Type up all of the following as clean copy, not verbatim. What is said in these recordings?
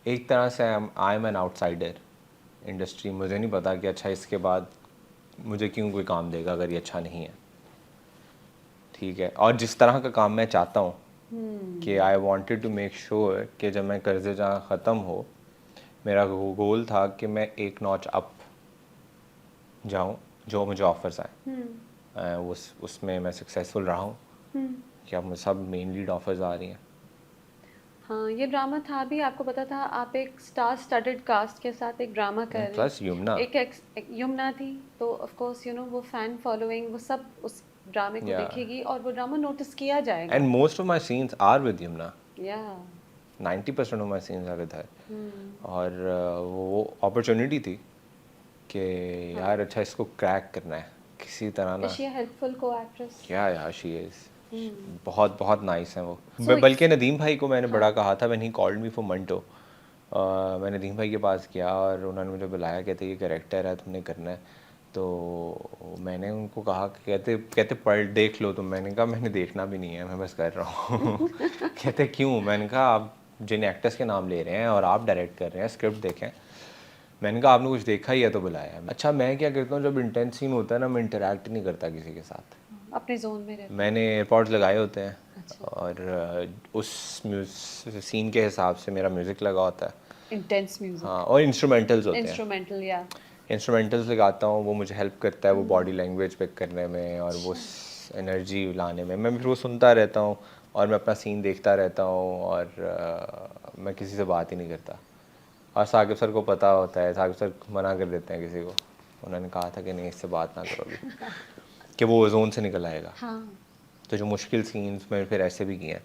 एक तरह से I am an outsider industry. मुझे नहीं पता कि अच्छा इसके बाद मुझे क्यों कोई काम देगा अगर ये अच्छा नहीं है, ठीक है। और जिस तरह का काम मैं चाहता हूँ कि I wanted to make sure कि जब मैं कर्जे जहाँ ख़त्म हो, मेरा गोल था कि मैं एक नॉच अप जाऊँ जो मुझे ऑफर्स आए। उसमें मैं सक्सेसफुल रहा हूँ कि अब मुझे सब मेन लीड ऑफर्स आ रही हैं। हाँ, ये ड्रामा था भी, आपको पता था आप एक स्टार स्टडेड कास्ट के साथ एक ड्रामा कर रहे हैं। प्लस यमुना, एक यमुना थी, तो ऑफ कोर्स वो फैन फॉलोइंग वो सब उस ड्रामे को या देखेगी और वो ड्रामा नोटिस किया जाएगा। And most of my scenes are with Yamuna. या 90% of my scenes are with her. Hmm. और वो अपॉर्चुनिटी थी कि यार हाँ, अच्छा इसको क्रैक करना है किसी तरह इज ना। शी हेल्पफुल को एक्ट्रेस? क्या यार शी इज़ हम्म। बहुत बहुत नाइस है वो। सो बल्कि नदीम भाई को मैंने हाँ। बड़ा कहा था, मैंने कॉल्ड मी फॉर मंटो। मैंने नदीम भाई के पास किया और उन्होंने मुझे बुलाया, कहते ये कैरेक्टर है तुमने करना है। तो मैंने उनको कहा कि कहते कहते पढ़ देख लो तुम। मैंने कहा मैंने देखना भी नहीं है, मैं बस कर रहा हूँ। कहते क्यों? मैंने कहा आप जिन एक्टर्स के नाम ले रहे हैं और आप डायरेक्ट कर रहे हैं, स्क्रिप्ट देखें। मैंने कहा आपने कुछ देखा ही है तो बुलाया है। अच्छा मैं क्या करता हूँ, जब इंटेंस सीन होता है ना, मैं इंटरेक्ट नहीं करता किसी के साथ। अपने जोन में रहते हैं। मैंने एयरपॉड्स लगाए होते हैं अच्छा। और उस सीन के हिसाब से मेरा म्यूज़िक लगा होता है। इंटेंस हाँ, म्यूजिक। और इंस्ट्रूमेंटल्स होते हैं। इंस्ट्रूमेंटल या। इंस्ट्रूमेंटल्स लगाता हूँ, वो मुझे हेल्प करता है वो बॉडी लैंग्वेज पिक करने में और वो अच्छा। एनर्जी लाने में। मैं फिर वो सुनता रहता हूँ और मैं अपना सीन देखता रहता हूँ और मैं किसी से बात ही नहीं करता। और साकिब सर को पता होता है, साकिब सर मना कर देते हैं किसी को। उन्होंने कहा था कि नहीं इससे बात ना करो अभी, कि वो जोन से निकल आएगा। हाँ। तो जो मुश्किल सीन्स में फिर ऐसे भी किए हैं।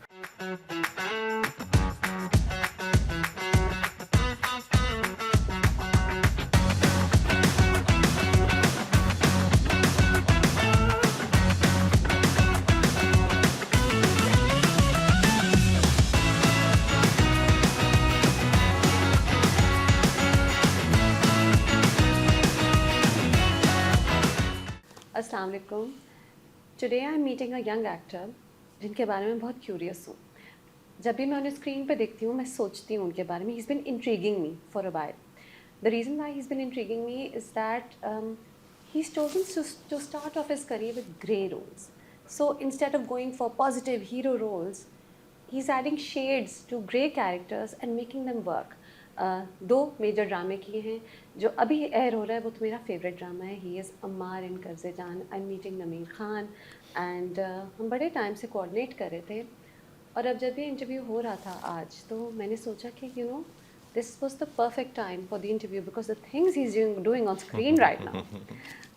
अस्सलाम वालेकुम। Today I am meeting a young actor जिनके बारे में बहुत क्यूरियस हूँ। जब भी मैं उन्हें स्क्रीन पे देखती हूँ मैं सोचती हूँ उनके बारे में। He is been intriguing me for a while. The reason why he is been intriguing me is that he is chosen to start off his career with grey roles. So instead of going for positive hero roles, he's adding shades to grey characters and making them work. दो major ड्रामे किए हैं। जो अभी air हो रहा है वो तो मेरा फेवरेट ड्रामा है। ही इज़ अम्मार इन कर्ज़े जान। आई एम मीटिंग नमीर खान एंड हम बड़े टाइम से कोऑर्डिनेट कर रहे थे। और अब जब ये इंटरव्यू हो रहा था आज, तो मैंने सोचा कि this was the perfect time for the interview because the things he is doing on screen right now,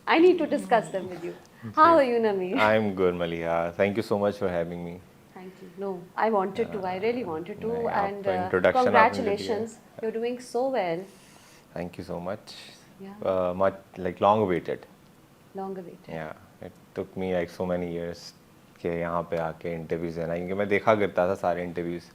I need to discuss them with you. How are you Namir? I am good Maliha, thank you so much for having me. Thank you. No, I wanted to. I really wanted to. नहीं, And आप introduction आपने जो दिया है, congratulations. You're doing so well. Thank you so much. Yeah, much like long awaited. long awaited. या it took me like so many years कि यहाँ पे आके इंटरव्यूज़ देना, क्योंकि मैं देखा करता था सारे इंटरव्यूज़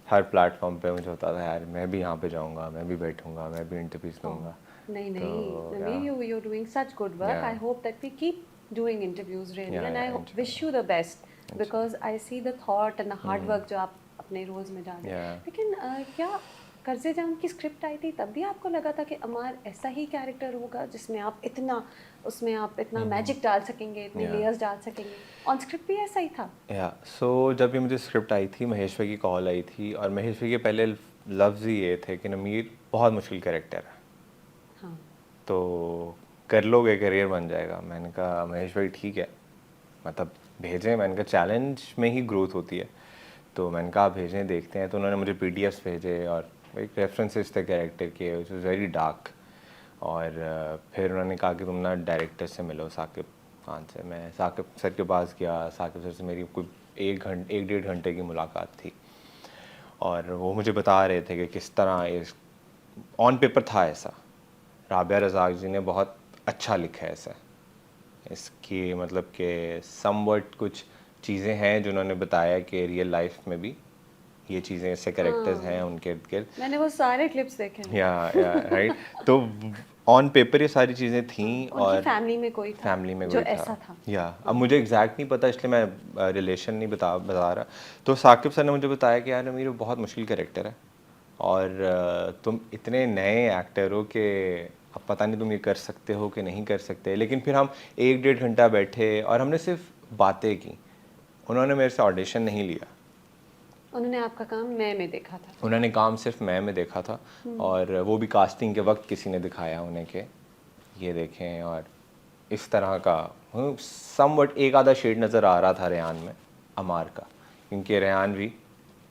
हर प्लेटफॉर्म पे। मुझे होता था यार मैं भी यहाँ पे जाऊँगा, मैं भी बैठूँगा, मैं भी इंटरव्यूज़ Oh, दूँगा। nahi, तो nahi. या Nameer, you're doing such good work. या I hope that we keep doing interviews really, and I wish इंशाल्लाह you the best because I see the thought and the hard work जो आप अपने रोज में डाल रहे या हैं। लेकिन क्या कर्जे जाम की स्क्रिप्ट आई थी तब भी आपको लगा था कि अमार ऐसा ही कैरेक्टर होगा जिसमें आप इतना उसमें आप इतना मैजिक डाल सकेंगे, इतने या लेयर्स डाल सकेंगे? ऑन स्क्रिप्ट भी ऐसा ही था? या सो जब ये मुझे स्क्रिप्ट आई थी, महेश भाई की कॉल आई थी और महेश भाई के पहले लफ्ज़ ही ये थे कि नमीर बहुत मुश्किल कैरेक्टर है, हाँ। तो कर लोगे, करियर बन जाएगा। मैंने कहा महेश भाई ठीक है, मतलब भेजें। मैंने कहा चैलेंज में ही ग्रोथ होती है, तो मैंने कहा आप भेजें देखते हैं। तो उन्होंने मुझे पीडीएफ्स भेजे और एक रेफरेंसेस थे कैरेक्टर के, विच वाज वेरी डार्क। और फिर उन्होंने कहा कि तुम ना डायरेक्टर से मिलो, साकिब खान से। मैं साकिब सर के पास गया। साकिब सर से मेरी कोई 1-1.5 घंटे की मुलाकात थी और वो मुझे बता रहे थे कि किस तरह इस ऑन पेपर था ऐसा। राबिया रज़ाक जी ने बहुत अच्छा लिखा है ऐसा। इसकी मतलब कि समवट कुछ चीज़ें हैं जो उन्होंने बताया कि रियल लाइफ में भी ये चीज़ें, ऐसे कैरेक्टर्स हैं हाँ, उनके इर्द गिर्द। मैंने वो सारे क्लिप्स देखे हैं। या राइट। तो ऑन पेपर ये सारी चीज़ें थीं हाँ, उनकी और फैमिली में कोई था फैमिली में जो कोई था। ऐसा था। या अब हाँ। मुझे एग्जैक्ट नहीं पता, इसलिए मैं रिलेशन नहीं बता बता रहा। तो साकिब सर ने मुझे बताया कि यार अमीर वो बहुत मुश्किल कैरेक्टर है और तुम इतने नए एक्टर हो कि अब पता नहीं तुम ये कर सकते हो कि नहीं कर सकते, लेकिन फिर हम 1-1.5 घंटा बैठे और हमने सिर्फ बातें की। उन्होंने मेरे से ऑडिशन नहीं लिया, उन्होंने आपका काम मैं में देखा था। उन्होंने काम सिर्फ मैं में देखा था, और वो भी कास्टिंग के वक्त किसी ने दिखाया उन्हें कि ये देखें, और इस तरह का समवट एक आधा शेड नज़र आ रहा था रेहान में, अमार का, क्योंकि रेहान भी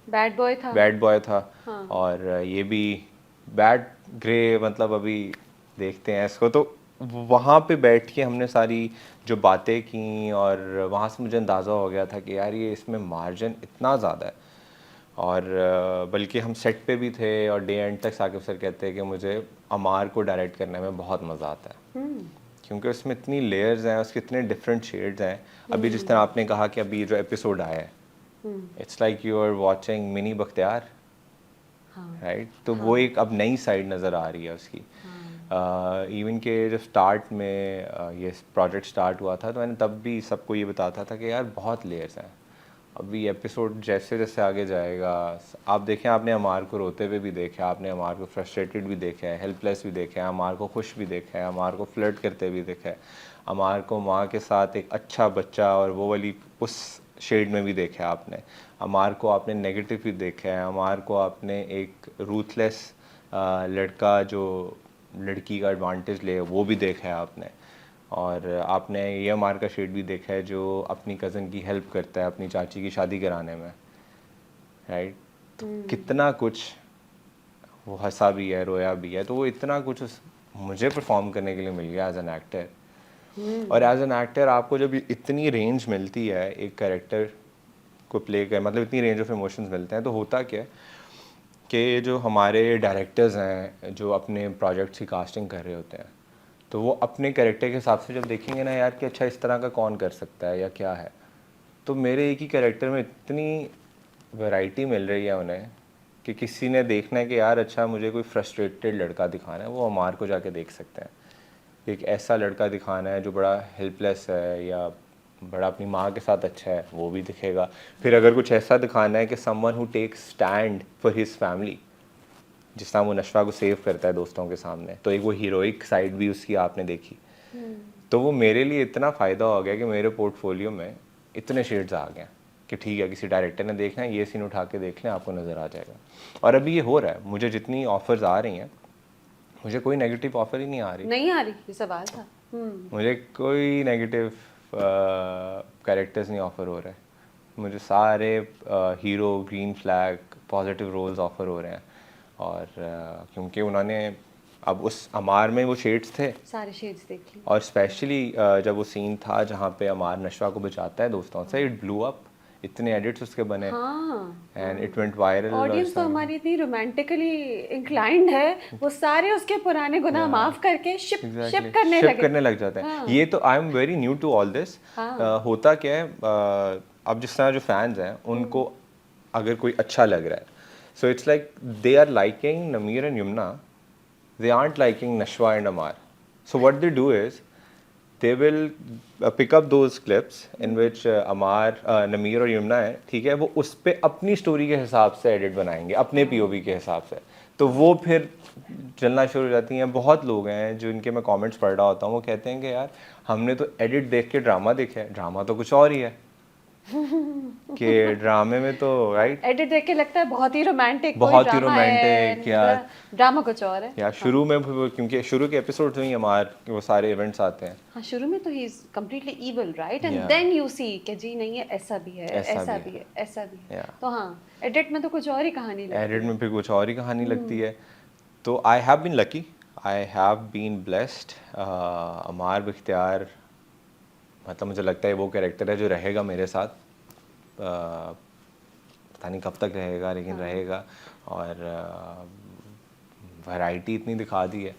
बैड बॉय था। बैड बॉय था। हाँ। और ये भी बैड ग्रे, मतलब अभी देखते हैं इसको। तो वहाँ पे बैठ के हमने सारी जो बातें की, और वहाँ से मुझे अंदाज़ा हो गया था कि यार ये इसमें मार्जिन इतना ज़्यादा है। और बल्कि हम सेट पे भी थे, और डे एंड तक साकिब सर कहते हैं कि मुझे अमार को डायरेक्ट करने में बहुत मज़ा आता है, क्योंकि उसमें इतनी लेयर्स हैं, उसके इतने डिफरेंट शेड्स हैं। अभी जिस तरह आपने कहा कि अभी जो एपिसोड आया है, it's like you are watching mini Bakhtiyar, हाँ। राइट? तो वो एक अब नई साइड नज़र आ रही है उसकी। इवन के जब स्टार्ट में ये प्रोजेक्ट स्टार्ट हुआ था, तो मैंने तब भी सबको ये बताता था कि यार बहुत लेयर्स हैं। अभी एपिसोड जैसे जैसे आगे जाएगा, आप देखें, आपने अमार को रोते हुए भी देखा, आपने अमार को फ्रस्ट्रेटेड भी देखा है, हेल्पलेस भी देखा है, अमार को खुश भी देखा है, अमार को फ्लर्ट करते भी देखा है, अमार को माँ के साथ एक अच्छा बच्चा और वो वाली उस शेड में भी देखा है आपने, अमार को आपने नेगेटिव भी देखा है, अमार को आपने एक रूथलेस लड़का जो लड़की का एडवांटेज ले वो भी देखा है आपने, और आपने ये अमार का शेड भी देखा है जो अपनी कज़न की हेल्प करता है अपनी चाची की शादी कराने में, राइट? तो कितना कुछ, वो हंसा भी है, रोया भी है, तो वो इतना कुछ मुझे परफॉर्म करने के लिए मिल गया एज एन एक्टर। और एज एन एक्टर आपको जब इतनी रेंज मिलती है एक कैरेक्टर को प्ले कर, मतलब इतनी रेंज ऑफ इमोशंस मिलते हैं, तो होता क्या है कि जो हमारे डायरेक्टर्स हैं जो अपने प्रोजेक्ट्स की कास्टिंग कर रहे होते हैं, तो वो अपने कैरेक्टर के हिसाब से जब देखेंगे ना यार कि अच्छा इस तरह का कौन कर सकता है या क्या है, तो मेरे एक ही कैरेक्टर में इतनी वैरायटी मिल रही है उन्हें कि किसी ने देखना है कि यार अच्छा मुझे कोई फ्रस्ट्रेटेड लड़का दिखाना है, वो अमार को जाके देख सकते हैं। एक ऐसा लड़का दिखाना है जो बड़ा हेल्पलेस है या बड़ा अपनी माँ के साथ अच्छा है, वो भी दिखेगा। फिर अगर कुछ ऐसा दिखाना है कि someone who takes stand for his family, जिस तरह वो नशवा को सेव करता है दोस्तों के सामने, तो एक वो हीरोइक साइड भी उसकी आपने देखी। तो वो मेरे लिए इतना फ़ायदा हो गया कि मेरे पोर्टफोलियो में इतने शेड्स आ गए कि ठीक है, किसी डायरेक्टर ने देखना है ये सीन उठा के देख लें, आपको नज़र आ जाएगा। और अभी ये हो रहा है, मुझे जितनी ऑफ़र्स आ रही हैं, मुझे कोई नेगेटिव ऑफ़र ही नहीं आ रही। नहीं आ रही, ये सवाल था। मुझे कोई नेगेटिव कैरेक्टर्स नहीं ऑफ़र हो रहे, मुझे सारे hero, green flag, positive roles offer हो रहे हैं। और क्योंकि उन्होंने अब उस अमार में वो शेड्स थे, सारे शेड्स देख लिए। और स्पेशली जब वो सीन था जहाँ पे अमार नशवा को बचाता है दोस्तों से, इट ब्लू अप, इतने एडिट्स उसके बने, हाँ। And it went viral. Audience तो हमारी इतनी रोमांटिकली इंक्लाइंड है, वो सारे उसके पुराने गुनाह माफ करके शिप एग्जैक्टली करने शिप लगे। करने लग जाते हैं। हाँ। ये तो I am very new to all this. होता क्या है, अब जिस तरह जो फैंस हैं उनको अगर कोई अच्छा लग रहा है, so it's like they are liking Namir and Yumna, they aren't liking Nashwa and Amar. So what they do is they will pick up those clips in which Amar, Nameer और यमुना है, ठीक है, वो उस पे अपनी स्टोरी के हिसाब से एडिट बनाएंगे, अपने POV के हिसाब से, तो वो फिर चलना शुरू हो जाती हैं। बहुत लोग हैं जो इनके मैं कमेंट्स पढ़ रहा होता हूँ, वो कहते हैं कि यार हमने तो एडिट देख के ड्रामा देखा है, ड्रामा तो कुछ और ही है कि ड्रामे में तो राइट एडिट देख के लगता है बहुत ही रोमांटिक, बहुत ही रोमांटिक, या ड्रामा कुछ और है। या शुरू में क्योंकि शुरू के एपिसोड्स में ही हमारे वो सारे इवेंट्स आते हैं। हाँ, शुरू में तो he is completely evil, right? And Yeah. Then you see कि जी नहीं है, ऐसा भी है, ऐसा ऐसा भी भी है, ऐसा भी है। Yeah. तो हाँ, एडिट में तो कुछ और ही कहानी लगती एडिट है। में फिर कुछ और ही कहानी लगती है। तो I have been lucky, I have been blessed. Ammar Bakhtiyar, मतलब मुझे लगता है वो कैरेक्टर है जो रहेगा मेरे साथ, पता नहीं कब तक रहेगा, लेकिन रहेगा। और वैरायटी इतनी दिखा दी है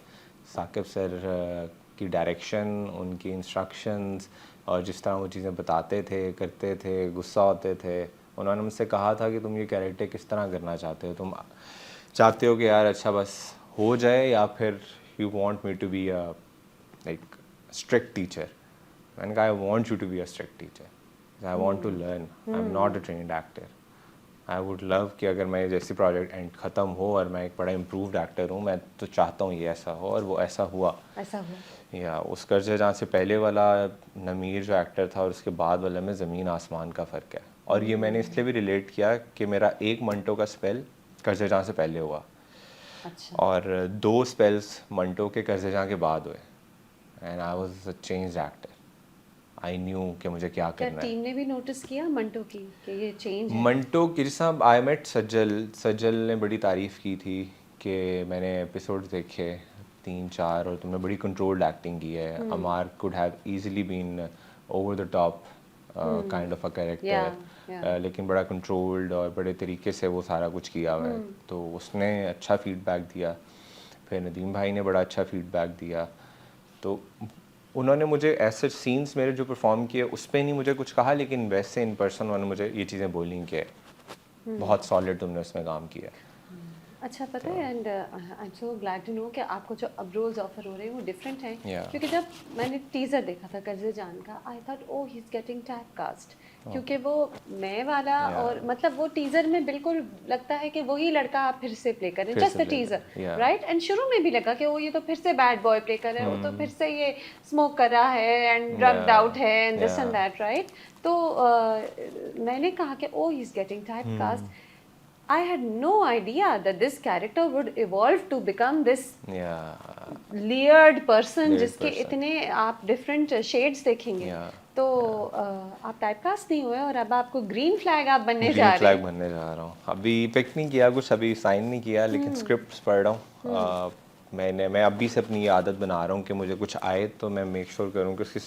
साकिब सर की डायरेक्शन, उनकी इंस्ट्रक्शंस, और जिस तरह वो चीज़ें बताते थे, करते थे, गुस्सा होते थे। उन्होंने मुझसे कहा था कि तुम ये कैरेक्टर किस तरह करना चाहते हो, तुम चाहते हो कि यार अच्छा बस हो जाए, या फिर you want me to be a like strict teacher. मैंने कहा I want you to be a strict teacher, I want to learn, I am not a trained actor. I would love कि अगर मैं जैसे प्रोजेक्ट एंड ख़त्म हो और मैं एक बड़ा इम्प्रूव्ड एक्टर हूँ, मैं तो चाहता हूँ ये ऐसा हो, और वो ऐसा हुआ। ऐसा हुआ। या उस कर्जे जहाँ से पहले वाला नमीर जो एक्टर था और उसके बाद वाला में ज़मीन आसमान का फ़र्क है। और ये मैंने इसलिए भी रिलेट किया कि मेरा एक मंटो का स्पेल कर्जे जहाँ से पहले हुआ अच्छा। और 2 स्पेल्स मंटो के कर्जे जहाँ के बाद हुए, and I was a changed actor. I knew कि मुझे क्या क्या करना है। टीम ने भी नोटिस किया मंटो की कि ये चेंज है? मंटो की साहब, आई मेट सज्जल, सज्जल ने बड़ी तारीफ़ की थी कि मैंने एपिसोड देखे 3-4 और तुमने बड़ी कंट्रोल्ड एक्टिंग की है। Ammar could have easily been over the top kind of a yeah character, लेकिन बड़ा कंट्रोल्ड और बड़े तरीके से वो सारा कुछ किया हुआ है, तो उसने अच्छा फीडबैक दिया। फिर नदीम भाई ने बड़ा अच्छा फीडबैक दिया। तो उन्होंने मुझे ऐसे सीन्स मेरे जो परफॉर्म किए उस पर नहीं मुझे कुछ कहा, लेकिन वैसे इन पर्सन उन्होंने मुझे ये चीज़ें बोली कि बहुत सॉलिड तुमने उसमें काम किया। अच्छा, पता है, and I am so glad to know कि आपको जो अब रोल्स ऑफर हो रहे हैं वो डिफरेंट हैं। Yeah. क्योंकि जब मैंने टीजर देखा था कर्जे जान का, I thought oh he is getting typecast, क्योंकि वो मैं वाला Yeah. और मतलब वो टीजर में बिल्कुल लगता है कि वही लड़का आप फिर से प्ले करें, फिर just say the play teaser, करें, yeah. राइट। एंड शुरू में भी लगा कि वो ये तो फिर से बैड बॉय प्ले कर रहा है, वो तो फिर से ये स्मोक कर रहा है एंड ड्रग्ड Yeah. आउट है and this and Yeah. That, right. तो मैंने कहा कि oh he is getting typecast. I had no idea that this character would evolve to become this Yeah. layered person Layered जिसके person. इतने आप different shades देखेंगे। Yeah. तो आप टाइपकास्ट नहीं हुए और अब आपको ग्रीन फ्लैग आप बनने ग्रीन जा रहे फ्लैग हैं। बनने जा रहा हूँ। अभी पिक नहीं किया कुछ, अभी साइन नहीं किया, लेकिन स्क्रिप्ट पढ़ रहा हूँ। मैं अभी से अपनी ये आदत बना रहा हूँ कि मुझे कुछ आए तो मैं मेक श्योर करूँ कि उसकी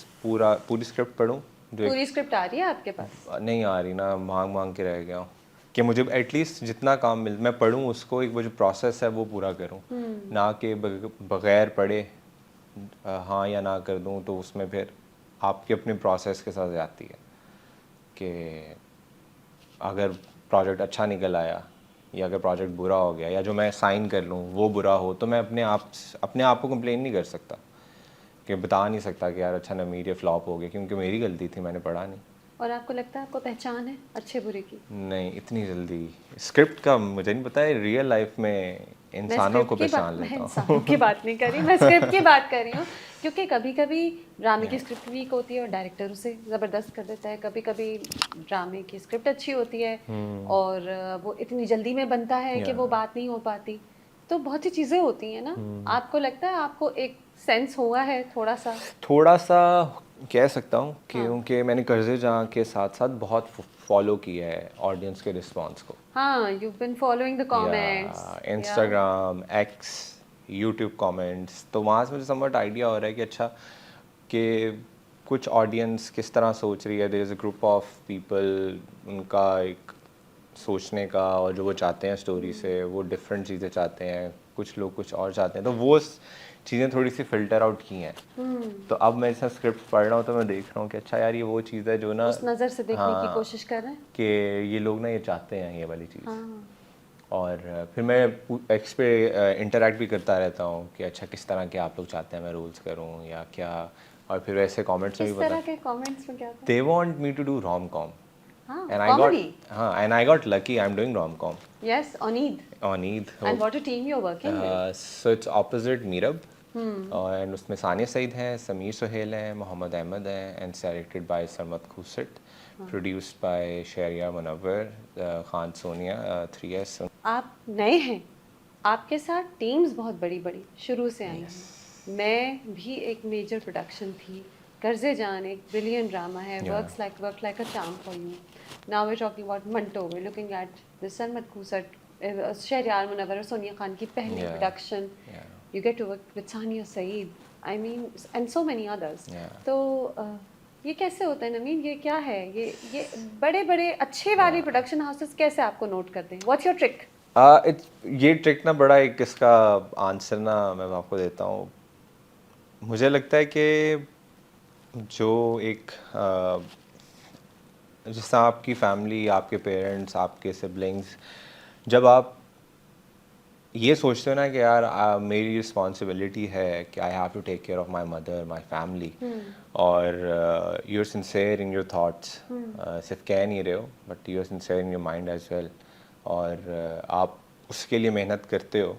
पूरी स्क्रिप्ट पढूं। जो पूरी स्क्रिप्ट आ रही है आपके पास? नहीं आ रही ना, मांग मांग के रह गया हूँ कि मुझे एटलीस्ट जितना काम मिल मैं पढूं उसको, एक वो जो प्रोसेस है वो पूरा करूँ, ना कि बगैर पढ़े हाँ या ना कर दूँ, तो उसमें फिर आपके अपने प्रोसेस के साथ जाती है कि अगर प्रोजेक्ट अच्छा निकल आया या अगर प्रोजेक्ट बुरा हो गया या जो मैं साइन कर लूँ वो बुरा हो, तो मैं अपने आप को कंप्लेन नहीं कर सकता कि बता नहीं सकता कि यार अच्छा ना मेरी फ्लॉप हो गया, क्योंकि मेरी गलती थी, मैंने पढ़ा नहीं। और आपको लगता है आपको पहचान है अच्छे बुरे की? नहीं इतनी जल्दी स्क्रिप्ट का मुझे नहीं पता है, रियल लाइफ में इंसानों को पहचान मैं लेता हूँ। इंसानों की बात नहीं कर रही, मैं स्क्रिप्ट की बात कर रही हूँ। क्योंकि कभी कभी ड्रामे की स्क्रिप्ट वीक होती है और डायरेक्टर उसे ज़बरदस्त कर देता है, कभी कभी ड्रामे की स्क्रिप्ट अच्छी होती है और वो इतनी जल्दी में बनता है कि वो बात नहीं हो पाती। तो बहुत सी चीज़ें होती हैं ना। आपको लगता है आपको एक सेंस हुआ है थोड़ा सा कह सकता हूँ हाँ। क्योंकि मैंने कर्जे जहाँ के साथ साथ बहुत फॉलो किया है ऑडियंस के रिस्पांस को। हाँ, you've been following the comments, Instagram, x, YouTube comments, तो वहाँ से मुझे समवट आइडिया हो रहा है कि अच्छा कि कुछ ऑडियंस किस तरह सोच रही है। There is a group of people, उनका एक सोचने का और जो वो चाहते हैं स्टोरी से वो डिफरेंट चीज़ें चाहते हैं, कुछ लोग कुछ और चाहते हैं, तो वो चीज़ें थोड़ी सी फ़िल्टर आउट की हैं। तो अब मैं जैसा स्क्रिप्ट पढ़ रहा हूँ तो मैं देख रहा हूँ कि अच्छा यार ये वो चीज़ है जो ना उस नज़र से देखने की कोशिश कर रहे हैं कि ये लोग ना ये चाहते हैं ये वाली चीज़। हाँ। और फिर मैं एक्स पे इंटरेक्ट भी करता रहता हूँ कि अच्छा किस तरह के आप लोग चाहते हैं मैं रोल्स करूँ या क्या, और फिर वैसे कमेंट्स में किस भी तरह पता के कमेंट्स में क्या था? They want me to do rom com हाँ, and comedy. and I got lucky. I'm doing rom-com Yes, on Eid. on Eid. And what a team you're working with. So it's opposite Meerab. And उसमें सानिया सईद हैं, समीर सुहेल हैं, मोहम्मद अहमद हैं, and directed by सरमत खुसट, produced by Shahryar Munawwar, Khan Sonia, 3S. आप नए हैं, आपके साथ teams बहुत बड़ी बड़ी शुरू से आई हैं। मैं भी एक मेजर प्रोडक्शन थी। कर्जे जान एक ब्रिलियंट ड्रामा है, work like a charm for you. Now we talking about Manto, we looking at the Sarmad Khoosat, Shahryar Munawar और सोनिया खान की पहली production. You get to work with Sania Saeed, I mean, and so many others. तो ये कैसे होता है नमीन, ये क्या है, ये बड़े बड़े अच्छे वाले प्रोडक्शन हाउसेस कैसे आपको नोट करते हैं? What's your trick? ये ट्रिक ना बड़ा एक इसका आंसर ना मैं आपको देता हूँ। मुझे लगता है कि जो एक जिस तरह आपकी फैमिली, आपके पेरेंट्स, आपके सिबलिंग्स, जब आप ये सोचते हो ना कि यार मेरी रिस्पॉन्सिबिलिटी है कि I have to take care of my mother, my family, और you are sincere in your thoughts, सिर्फ कह नहीं रहे हो but you are sincere in your mind as well, और आप उसके लिए मेहनत करते हो,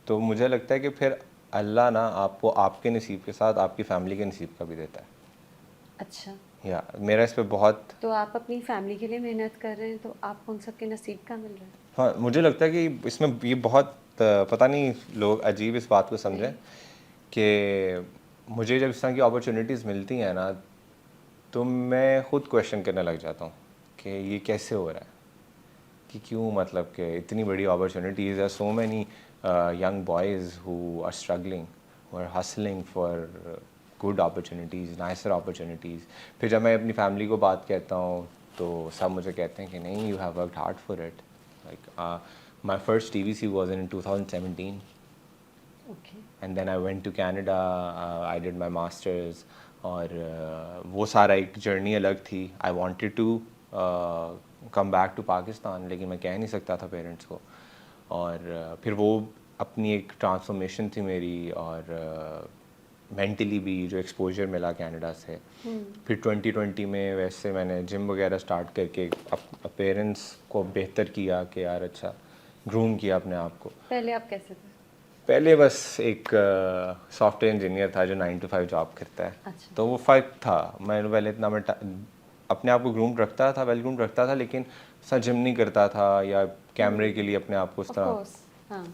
तो मुझे लगता है कि फिर अल्लाह ना आपको आपके नसीब के साथ आपकी फैमिली के नसीब का भी देता है। अच्छा, या मेरा इस पे बहुत, तो आप अपनी फैमिली के लिए मेहनत कर रहे हैं, तो आपको उन सबके नसीब का मिल रहा है? हाँ मुझे लगता है कि इसमें ये बहुत पता नहीं लोग अजीब इस बात को समझें कि मुझे जब इस तरह की अपॉर्चुनिटीज़ मिलती हैं ना, तो मैं ख़ुद क्वेश्चन करने लग जाता हूँ कि ये कैसे हो रहा है, कि क्यों, मतलब कि इतनी बड़ी अपॉर्चुनिटीज़ है, so many young boys who are struggling, who are hustling for good opportunities, nicer opportunities। फिर जब मैं अपनी फैमिली को बात कहता हूँ तो सब मुझे कहते हैं कि नहीं, you have worked hard for it। Like my first TVC was in 2017 okay, and then I went to Canada, I did my masters। और वो सारा एक जर्नी अलग थी। I wanted to come back to Pakistan, लेकिन मैं कह नहीं सकता था पेरेंट्स को। और फिर वो अपनी एक ट्रांसफॉर्मेशन थी मेरी, और मेंटली भी जो एक्सपोजर मिला कनाडा से। फिर 2020 में वैसे मैंने जिम वगैरह स्टार्ट करके पेरेंट्स को बेहतर किया कि यार अच्छा ग्रूम किया अपने आप को। पहले आप कैसे थे? पहले बस एक सॉफ्टवेयर इंजीनियर था जो 9 to 5 जॉब करता है। अच्छा। तो वो फ़र्क था। मैं पहले इतना मैं अपने आप को ग्रूम रखता था, वेल ग्रूम रखता था, लेकिन ऐसा जिम नहीं करता था या कैमरे के लिए अपने आप को उस ऑफ तरह। कोर्स, हाँ।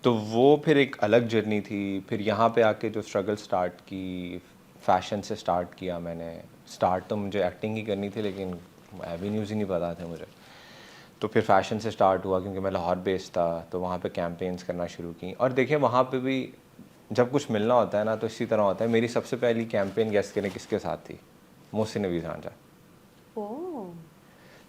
तो वो फिर एक अलग जर्नी थी। फिर यहाँ पे आके जो स्ट्रगल स्टार्ट की, फैशन से स्टार्ट किया मैंने। स्टार्ट तो मुझे एक्टिंग ही करनी थी, लेकिन एवेन्यूज़ ही नहीं पता थे मुझे। तो फिर फैशन से स्टार्ट हुआ, क्योंकि मैं लाहौर बेस्ड था, तो वहाँ पे कैंपेन्स करना शुरू की। और देखिए वहाँ पे भी जब कुछ मिलना होता है ना, तो इसी तरह होता है। मेरी सबसे पहली कैंपेन गेस करें किसके साथ थी? मोहसिन नवीज़ रांझा। ओह,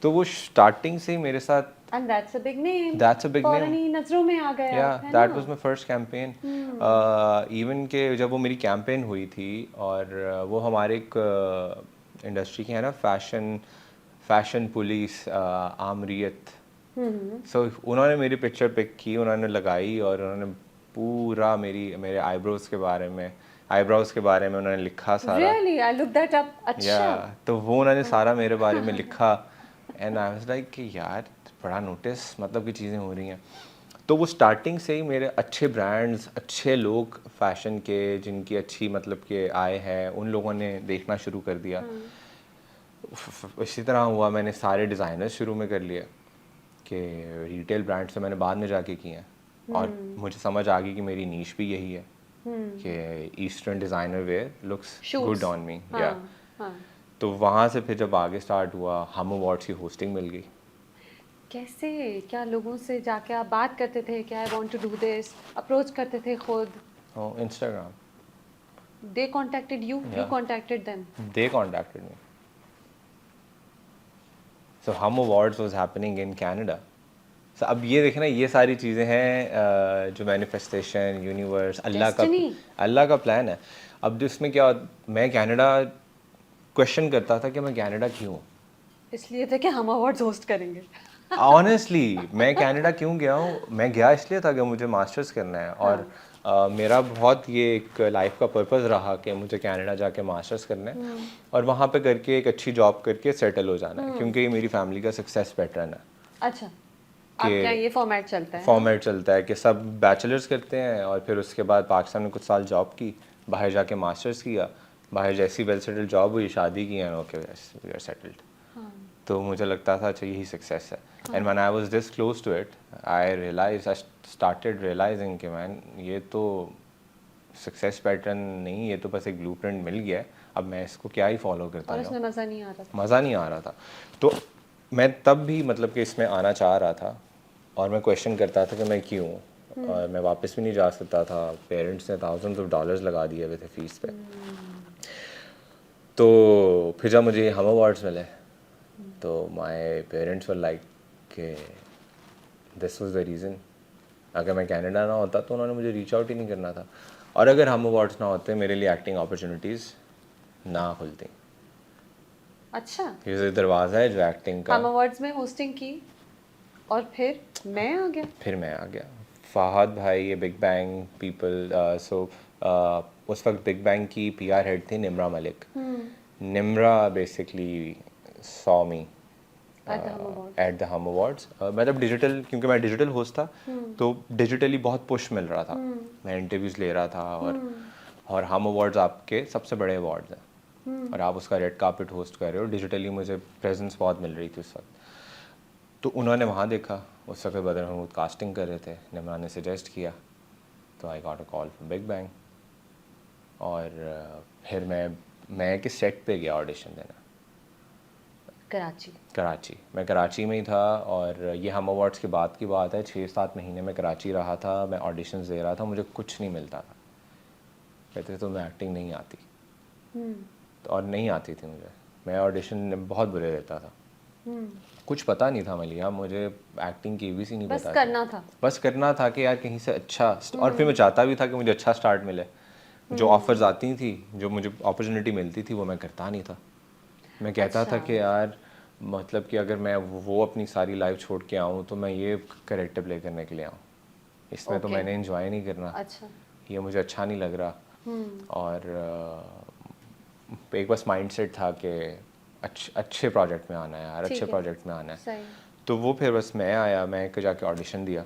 तो वो स्टार्टिंग से ही मेरे साथ, and that's a big name. That's a big name, फौरन ही नजरों में आ गए या आप, है दैट ना? Was my first campaign. Even के जब वो मेरी कैंपेन हुई थी, और वो हमारे एक इंडस्ट्री के है ना, फैशन पुलिस, आमरीत। सो उन्होंने मेरी पिक्चर पिक की, उन्होंने लगाई, और उन्होंने पूरा मेरे आईब्रोज के बारे में उन्होंने लिखा सारा। Really, I look that up. या अच्छा। तो वो उन्होंने सारा मेरे बारे में लिखा। एंड आई वाज लाइक कि यार बड़ा नोटिस, मतलब की चीज़ें हो रही हैं। तो वो स्टार्टिंग से ही मेरे अच्छे ब्रांड्स, अच्छे लोग फैशन के, जिनकी अच्छी मतलब के आय है, उन लोगों ने देखना शुरू कर दिया। इसी तरह हुआ, मैंने सारे डिज़ाइनर्स शुरू में कर लिए कि रिटेल ब्रांड्स तो मैंने बाद में जाके किए हैं। और मुझे समझ आ गई कि मेरी नीश भी यही है कि eastern designer wear looks good on me. या हाँ। तो वहाँ से फिर जब आगे स्टार्ट हुआ, हम अवार्ड्स की होस्टिंग मिल गई। कैसे, क्या लोगों से जाके आप बात करते थे कि I want to do this, approach करते थे खुद? Instagram, they contacted you, you contacted them? They contacted me. So Hum awards was happening in Canada. So अब ये देखना, ये सारी चीज़ें हैं जो मैनिफेस्टेशन, यूनिवर्स, Destiny। अल्लाह का प्लान है। अब जिसमें क्या, मैं कनाडा क्वेश्चन करता था कि मैं कनाडा क्यों। इसलिए थे कि हम अवार्ड्स होस्ट करेंगे। ऑनेस्टली मैं कनाडा क्यों गया हूँ? मैं गया इसलिए था कि मुझे मास्टर्स करना है। और मेरा बहुत ये एक लाइफ का पर्पस रहा कि मुझे कनाडा जाके मास्टर्स करना है, और वहाँ पे करके एक अच्छी जॉब करके सेटल हो जाना है, क्योंकि ये मेरी फैमिली का सक्सेस पैटर्न है। अच्छा, आपके यहाँ ये फॉर्मेट चलता है? फॉर्मेट चलता है कि सब बैचलर्स करते हैं, और फिर उसके बाद पाकिस्तान में कुछ साल जॉब की, बाहर जाके मास्टर्स किया, बाहर जैसी वेल सेटल्ड जॉब हुई, शादी की, and okay we are settled. तो मुझे लगता था अच्छा यही सक्सेस है। And when I was this close to it, I started realizing कि मैन ये तो सक्सेस पैटर्न नहीं, ये तो बस एक ब्लूप्रिंट मिल गया है, अब मैं इसको क्या ही फॉलो करता और जाऊँ। इसमें मज़ा नहीं आ रहा था? मज़ा नहीं आ रहा था। तो मैं तब भी मतलब कि इसमें आना चाह रहा था, और मैं क्वेश्चन करता था कि मैं क्यों, और मैं वापस भी नहीं जा सकता था। पेरेंट्स ने थाउजेंड्स ऑफ डॉलर्स लगा दिए हुए थे फीस पे। तो फिर जब मुझे हम अवार्ड्स मिले, तो माय पेरेंट्स वर लाइक कि दिस वाज द रीज़न। अगर मैं कनाडा ना होता तो उन्होंने मुझे रीच आउट ही नहीं करना था, और अगर हम अवार्ड्स ना होते मेरे लिए एक्टिंग अपॉर्चुनिटीज़ ना खुलती। अच्छा, ये दरवाज़ा है जो एक्टिंग का। हम अवार्ड्स में होस्टिंग की, और फिर मैं आ गया। फिर मैं आ गया। फ़हाद भाई, ये बिग बैंग पीपल, सो उस वक्त बिग बैंग की पीआर हेड थी Nimra Malik. Nimra basically saw me At the Hum Awards. At the हम अवार्ड्स। मतलब डिजिटल, क्योंकि मैं डिजिटल होस्ट था तो डिजिटली बहुत पुश मिल रहा था, मैं इंटरव्यूज़ ले रहा था। और हम अवार्ड्स आपके सबसे बड़े अवार्ड्स हैं और आप उसका रेड कार्पेट होस्ट कर रहे हो, डिजिटली मुझे प्रेजेंस बहुत मिल रही थी उस वक्त। तो उन्होंने वहाँ देखा, उस वक्त बदर महमूद कास्टिंग कर रहे थे, निमरान ने सजेस्ट किया, तो I got a call from big bang. और फिर मैं कि सेट पे गया ऑडिशन देना, कराची। मैं कराची में ही था और ये हम अवार्ड्स के बाद की बात है, 6-7 महीने में कराची रहा था, मैं ऑडिशंस दे रहा था, मुझे कुछ नहीं मिलता था। कहते तो मैं एक्टिंग नहीं आती, तो और नहीं आती थी मुझे, मैं ऑडिशन बहुत बुरे देता था। कुछ पता नहीं था मलिया, मुझे एक्टिंग की भी सी नहीं बस पता करना था। बस करना था कि यार कहीं से अच्छा और फिर मैं चाहता भी था कि मुझे अच्छा स्टार्ट मिले। जो ऑफर्स आती थी, जो मुझे अपॉर्चुनिटी मिलती थी, वो मैं करता नहीं था। मैं कहता था कि यार मतलब कि अगर मैं वो अपनी सारी लाइफ छोड़ के आऊँ तो मैं ये कैरेक्टर प्ले करने के लिए आऊँ, इसमें तो मैंने एंजॉय नहीं करना। अच्छा। ये मुझे अच्छा नहीं लग रहा। और एक बस माइंडसेट था कि अच्छे प्रोजेक्ट में आना है यार, अच्छे प्रोजेक्ट में आना है। सही। तो वो फिर बस मैं आया, मैं जाके ऑडिशन दिया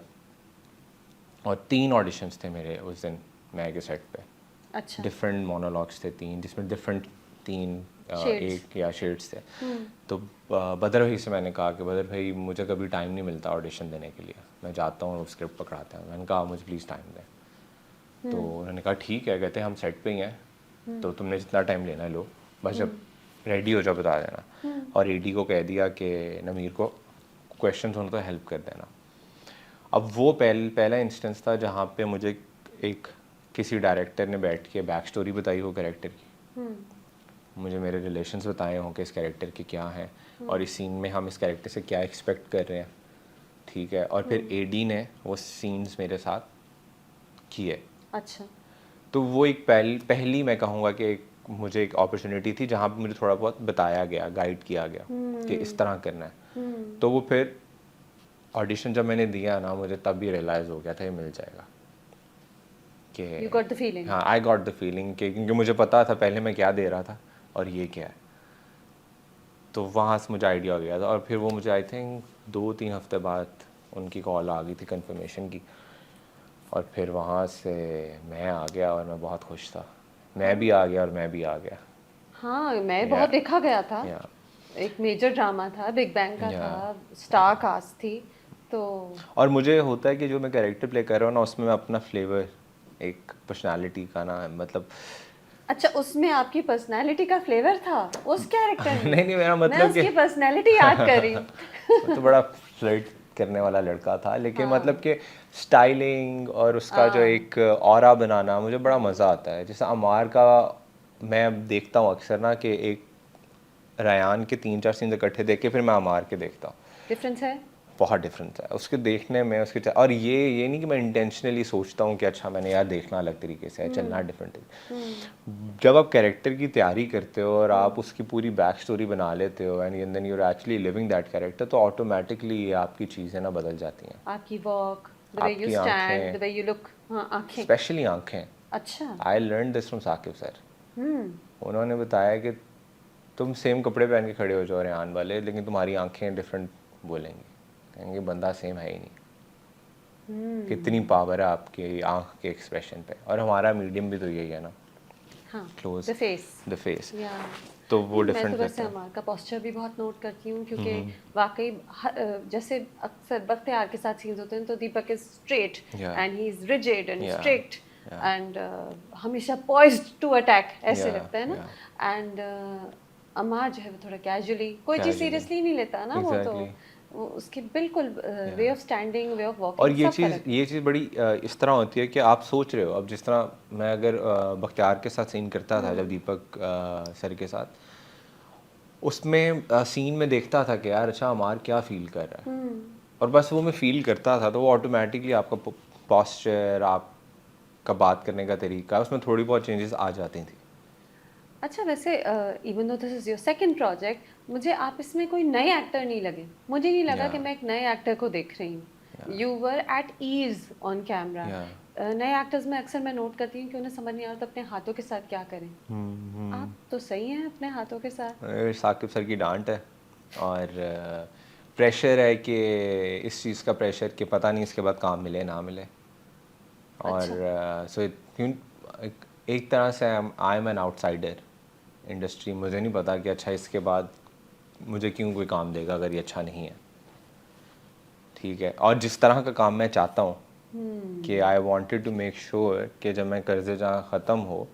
और 3 ऑडिशंस थे मेरे उस दिन मैं के सेट पे। अच्छा। डिफरेंट मोनोलॉग्स थे 3, जिसमें डिफरेंट 3 एक या शेड्स थे। तो बदर भाई से मैंने कहा कि बदर भाई मुझे कभी टाइम नहीं मिलता ऑडिशन देने के लिए, मैं जाता हूँ स्क्रिप्ट पकड़ाते हैं। मैंने कहा मुझे प्लीज़ टाइम दें। तो उन्होंने कहा ठीक है, कहते हम सेट पे ही हैं, तो तुमने जितना टाइम लेना लो, बस जब रेडी हो जाओ बता देना। और एडी को कह दिया कि नमीर को क्वेश्चन हो तो हेल्प कर देना। अब वो पहला इंस्टेंस था जहाँ पे मुझे एक किसी डायरेक्टर ने बैठ के बैक स्टोरी बताई हो कैरेक्टर की, मुझे मेरे रिलेशंस बताए हों कि इस कैरेक्टर के क्या हैं और इस सीन में हम इस कैरेक्टर से क्या एक्सपेक्ट कर रहे हैं, ठीक है। और फिर एडी ने वो सीन्स मेरे साथ किए। अच्छा। तो वो एक पहली मैं कहूँगा कि मुझे एक अपॉर्चुनिटी थी जहाँ पे मुझे थोड़ा बहुत बताया गया, गाइड किया गया कि इस तरह करना है। तो वो फिर ऑडिशन जब मैंने दिया ना, मुझे तब भी रियलाइज़ हो गया था ये मिल जाएगा कि You got the feeling. हाँ, आई गॉट द फीलिंग कि क्योंकि मुझे पता था पहले मैं क्या दे रहा था और ये क्या है। तो वहाँ से मुझे आइडिया हो गया था और फिर वो मुझे आई थिंक 2-3 हफ्ते बाद उनकी कॉल आ गई थी कंफर्मेशन की और फिर वहाँ से मैं आ गया और मैं बहुत खुश था। मैं भी आ गया और मैं भी आ गया। हाँ, मैं बहुत देखा गया था। एक मेजर ड्रामा था, बिग बैंग का था, स्टार कास्ट थी। तो और मुझे होता है कि जो मैं कैरेक्टर प्ले कर रहा हूँ ना, उसमें मैं अपना फ्लेवर, एक पर्सनालिटी का ना, मतलब अच्छा, उसमें आपकी पर्सनालिटी का फ्लेवर था उस कैरेक्टर में? नहीं मेरा मतलब मैं उसकी पर्सनालिटी याद कर रही हूँ। वो तो बड़ा फ्लर्ट करने वाला लड़का था, लेकिन मतलब कि स्टाइलिंग और उसका जो एक ऑरा बनाना मुझे बड़ा मज़ा आता है। जैसे अमार का मैं देखता हूँ अक्सर ना कि एक रयान के 3-4 सीन्स इकट्ठे देख के फिर मैं अमार के देखता हूँ, डिफरेंस है? बहुत डिफरेंस है उसके देखने में, उसके और ये नहीं कि मैं इंटेंशनली सोचता हूँ कि अच्छा मैंने यार देखना अलग तरीके से है, चलना डिफरेंट है। जब आप कैरेक्टर की तैयारी करते हो और आप उसकी पूरी बैक स्टोरी बना लेते हो and then you are actually living that character, तो ऑटोमेटिकली आपकी चीज़ें ना बदल जाती हैं। आपकी walk, the way you stand, the way you look. हाँ, आंखें। स्पेशली आंखें। अच्छा। I learn this from Saqib sir. उन्होंने बताया कि तुम सेम कपड़े पहन के खड़े हो जाओ रेहान वाले, लेकिन तुम्हारी आंखें डिफरेंट बोलेंगी, कहेंगे बंदा सेम है ही नहीं। कितनी पावर है आपके आंख के एक्सप्रेशन पे, और हमारा मीडियम भी तो यही है ना, हाँ, close the face. The face. या तो वो मैं डिफरेंट तो वैसे रहता है। अमार का पोस्चर भी बहुत नोट करती हूँ, क्योंकि वाकई जैसे अक्सर बख्तियार के साथ सीन्स होते हैं तो Deepak is straight and he is rigid and strict and हमेशा पॉइज्ड टू अटैक, ऐसे लगता है ना। एंड अमार जो है वो थोड़ा कैजुअली कोई चीज़ सीरियसली नहीं लेता ना। वो तो वो उसके बिल्कुल way of standing, way of और वॉकिंग, ये चीज़ बड़ी इस तरह होती है कि आप सोच रहे हो, अब जिस तरह मैं अगर बख्तियार के साथ सीन करता था, जब दीपक सर के साथ, उसमें सीन में देखता था कि यार अच्छा अमार क्या फील कर रहा है, और बस वो मैं फील करता था, तो वो ऑटोमेटिकली आपका पॉस्चर, आपका बात करने का तरीका, उसमें थोड़ी बहुत चेंजेस आ जाती थी। अच्छा, वैसे even though this is your second project, मुझे आप इसमें कोई नए एक्टर नहीं लगे। मुझे नहीं लगा कि मैं एक नए एक्टर को देख रही हूँ। You were at ease on camera. नए एक्टर्स में अक्सर मैं नोट करती हूँ कि उन्हें समझ नहीं आता अपने हाथों के साथ क्या करें। आप तो सही हैं अपने हाथों के साथ। साकिब सर की डांट है, और प्रेशर है कि इस चीज़ का प्रेशर कि पता नहीं इसके बाद काम मिले ना मिले, और सो एक तरह से I am an outsider industry. मुझे नहीं पता कि अच्छा इसके बाद मुझे क्यों कोई काम देगा अगर ये अच्छा नहीं है, ठीक है। और जिस तरह का काम मैं चाहता हूँ कि I wanted to make sure कि जब मैं कर्जे जहाँ ख़त्म हो,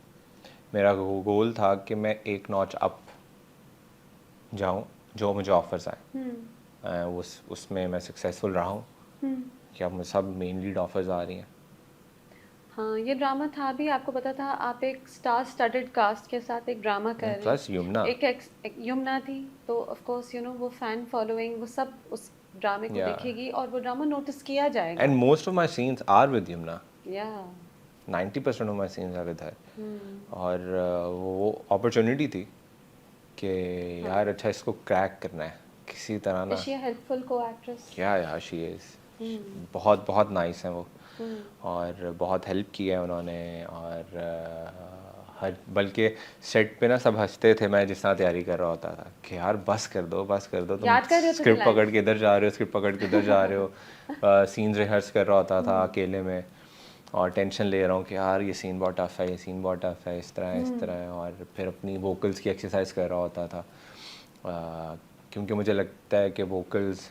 मेरा गोल था कि मैं एक नॉच अप जाऊँ जो मुझे ऑफर्स आए, उसमें मैं सक्सेसफुल रहा हूँ कि अब मुझे सब मेन लीड ऑफर्स आ रही हैं। हाँ, ये ड्रामा था भी, आपको पता था आप एक स्टार स्टडेड कास्ट के साथ एक ड्रामा कर रहे प्लस यमुना, एक यमुना थी, तो ऑफ कोर्स यू नो वो फैन फॉलोइंग वो सब उस ड्रामे को Yeah. देखेगी और वो ड्रामा नोटिस किया जाएगा। And most of my scenes are with Yamuna, या 90% of my scenes are with her. और वो अपॉर्चुनिटी थी कि यार अच्छा इसको क्रैक करना है किसी तरह ना। इज शी अ हेल्पफुल को एक्ट्रेस? या शी इज़ बहुत बहुत नाइस है वो, और बहुत हेल्प की है उन्होंने। और हर बल्कि सेट पे ना सब हंसते थे मैं जिस तरह तैयारी कर रहा होता था कि यार बस कर दो तुम याद कर रहे हो थे स्क्रिप्ट lines? पकड़ के इधर जा रहे हो, स्क्रिप्ट पकड़ के उधर जा रहे हो। सीन्स रिहर्स कर रहा होता था अकेले में, और टेंशन ले रहा हूँ कि यार ये सीन बहुत टफ है, ये सीन बहुत टफ है, इस तरह है। और फिर अपनी वोकल्स की एक्सरसाइज कर रहा होता था, क्योंकि मुझे लगता है कि वोकल्स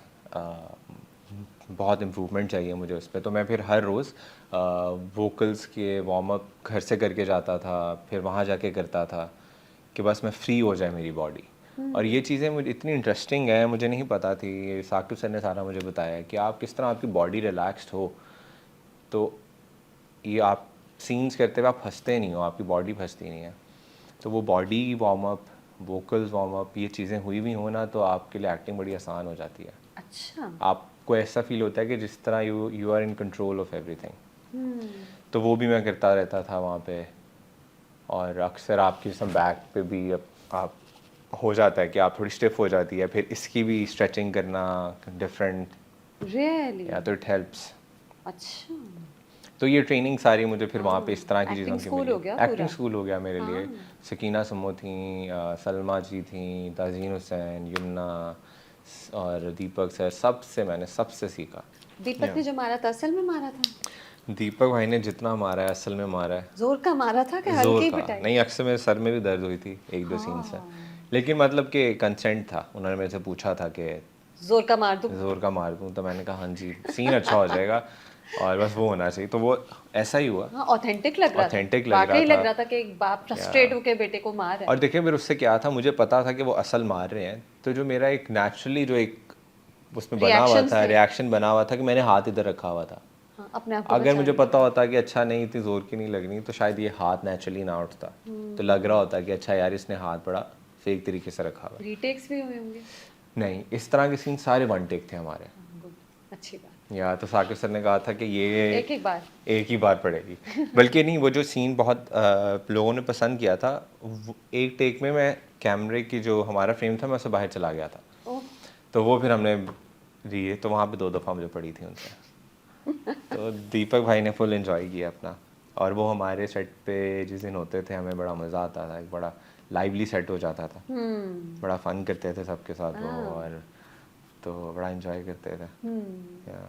बहुत इम्प्रूवमेंट चाहिए मुझे उस पर। तो मैं फिर हर रोज़ वोकल्स के वार्म अप घर से करके जाता था, फिर वहाँ जाके करता था कि बस मैं फ्री हो जाए मेरी बॉडी। और ये चीज़ें मुझे इतनी इंटरेस्टिंग है, मुझे नहीं पता थी, ये साकिब सर ने सारा मुझे बताया कि आप किस तरह आपकी बॉडी रिलैक्स्ड हो तो ये आप सीन्स करते हुए आप हंसते नहीं हो, आपकी बॉडी फंसती नहीं है। तो वो body warm up, vocals warm up, ये चीज़ें हुई भी हो ना तो आपके लिए एक्टिंग बड़ी आसान हो जाती है। अच्छा। आपको ऐसा फील होता है कि जिस तरह you are in control of everything. तो वो भी मैं करता रहता था वहाँ पे। और अक्सर आपकी सब बैक पे भी आप हो जाता है कि आप थोड़ी स्टिफ हो जाती है, फिर इसकी भी स्ट्रेचिंग करना डिफरेंट, रियली? या तो इट हेल्प्स। अच्छा। तो ये ट्रेनिंग सारी मुझे फिर वहाँ पे इस तरह की चीज़ों एक्टिंग की स्कूल मिली। हो गया एक्टिंग पूरा। स्कूल हो गया मेरे लिए। हाँ। सकीना समो थी, सलमा जी थी, ताजीन हुसैन, यमुना और दीपक सर, सबसे मैंने सबसे सीखा। दीपक ने जो मारा था असल में मारा था? दीपक भाई ने जितना मारा है असल में मारा है, जोर का मारा था कि जोर हल्की का पिटाई? नहीं। अक्सर मेरे सर में भी दर्द हुई थी एक दो सीन से, लेकिन मतलब कि कंसेंट था। उन्होंने मेरे से पूछा था कि जोर का मार दूं? जोर का मार दूं, तो मैंने कहा हाँ जी, सीन अच्छा हो जाएगा और बस वो होना चाहिए। तो वो ऐसा ही हुआ, हाँ, ऑथेंटिक लग रहा था। ऑथेंटिक लग रहा वाकई लग था। रहा था कि एक बाप फ्रस्ट्रेट होकर बेटे को मार रहा है। और देखिए फिर उससे क्या था, मुझे पता था कि वो असल मार रहे हैं, तो जो मेरा एक नेचुरली जो एक उसमें बना हुआ Reactions था, थे। रिएक्शन बना हुआ था कि मैंने हाथ इधर रखा हुआ था। हाँ, अपने आप को अगर मुझे बचाने पता होता कि अच्छा नहीं इतनी ज़ोर की नहीं लगनी, तो शायद ये हाथ नेचुरली ना उठता। तो लग रहा होता कि अच्छा यार इसने हाथ बड़ा फेक तरीके से रखा हुआ है। रीटेक्स भी हुए होंगे? नहीं, इस तरह के सीन सारे वन टेक थे हमारे। गुड, अच्छी बात। या तो साकिब सर ने कहा था कि ये एक एक बार? एक ही बार पड़ेगी। बल्कि नहीं, वो जो सीन बहुत लोगों ने पसंद किया था, एक टेक में मैं कैमरे की जो हमारा फ्रेम था मैं उससे बाहर चला गया था। ओह। तो वो फिर हमने लिए, तो वहाँ पे 2 दफ़ा मुझे पड़ी थी उनसे। तो दीपक भाई ने फुल एंजॉय किया अपना। और वो हमारे सेट पे जिस दिन होते थे हमें बड़ा मज़ा आता था, एक बड़ा लाइवली सेट हो जाता था, बड़ा फन करते थे सबके साथ वो, और तो बड़ा एंजॉय करते थे। Yeah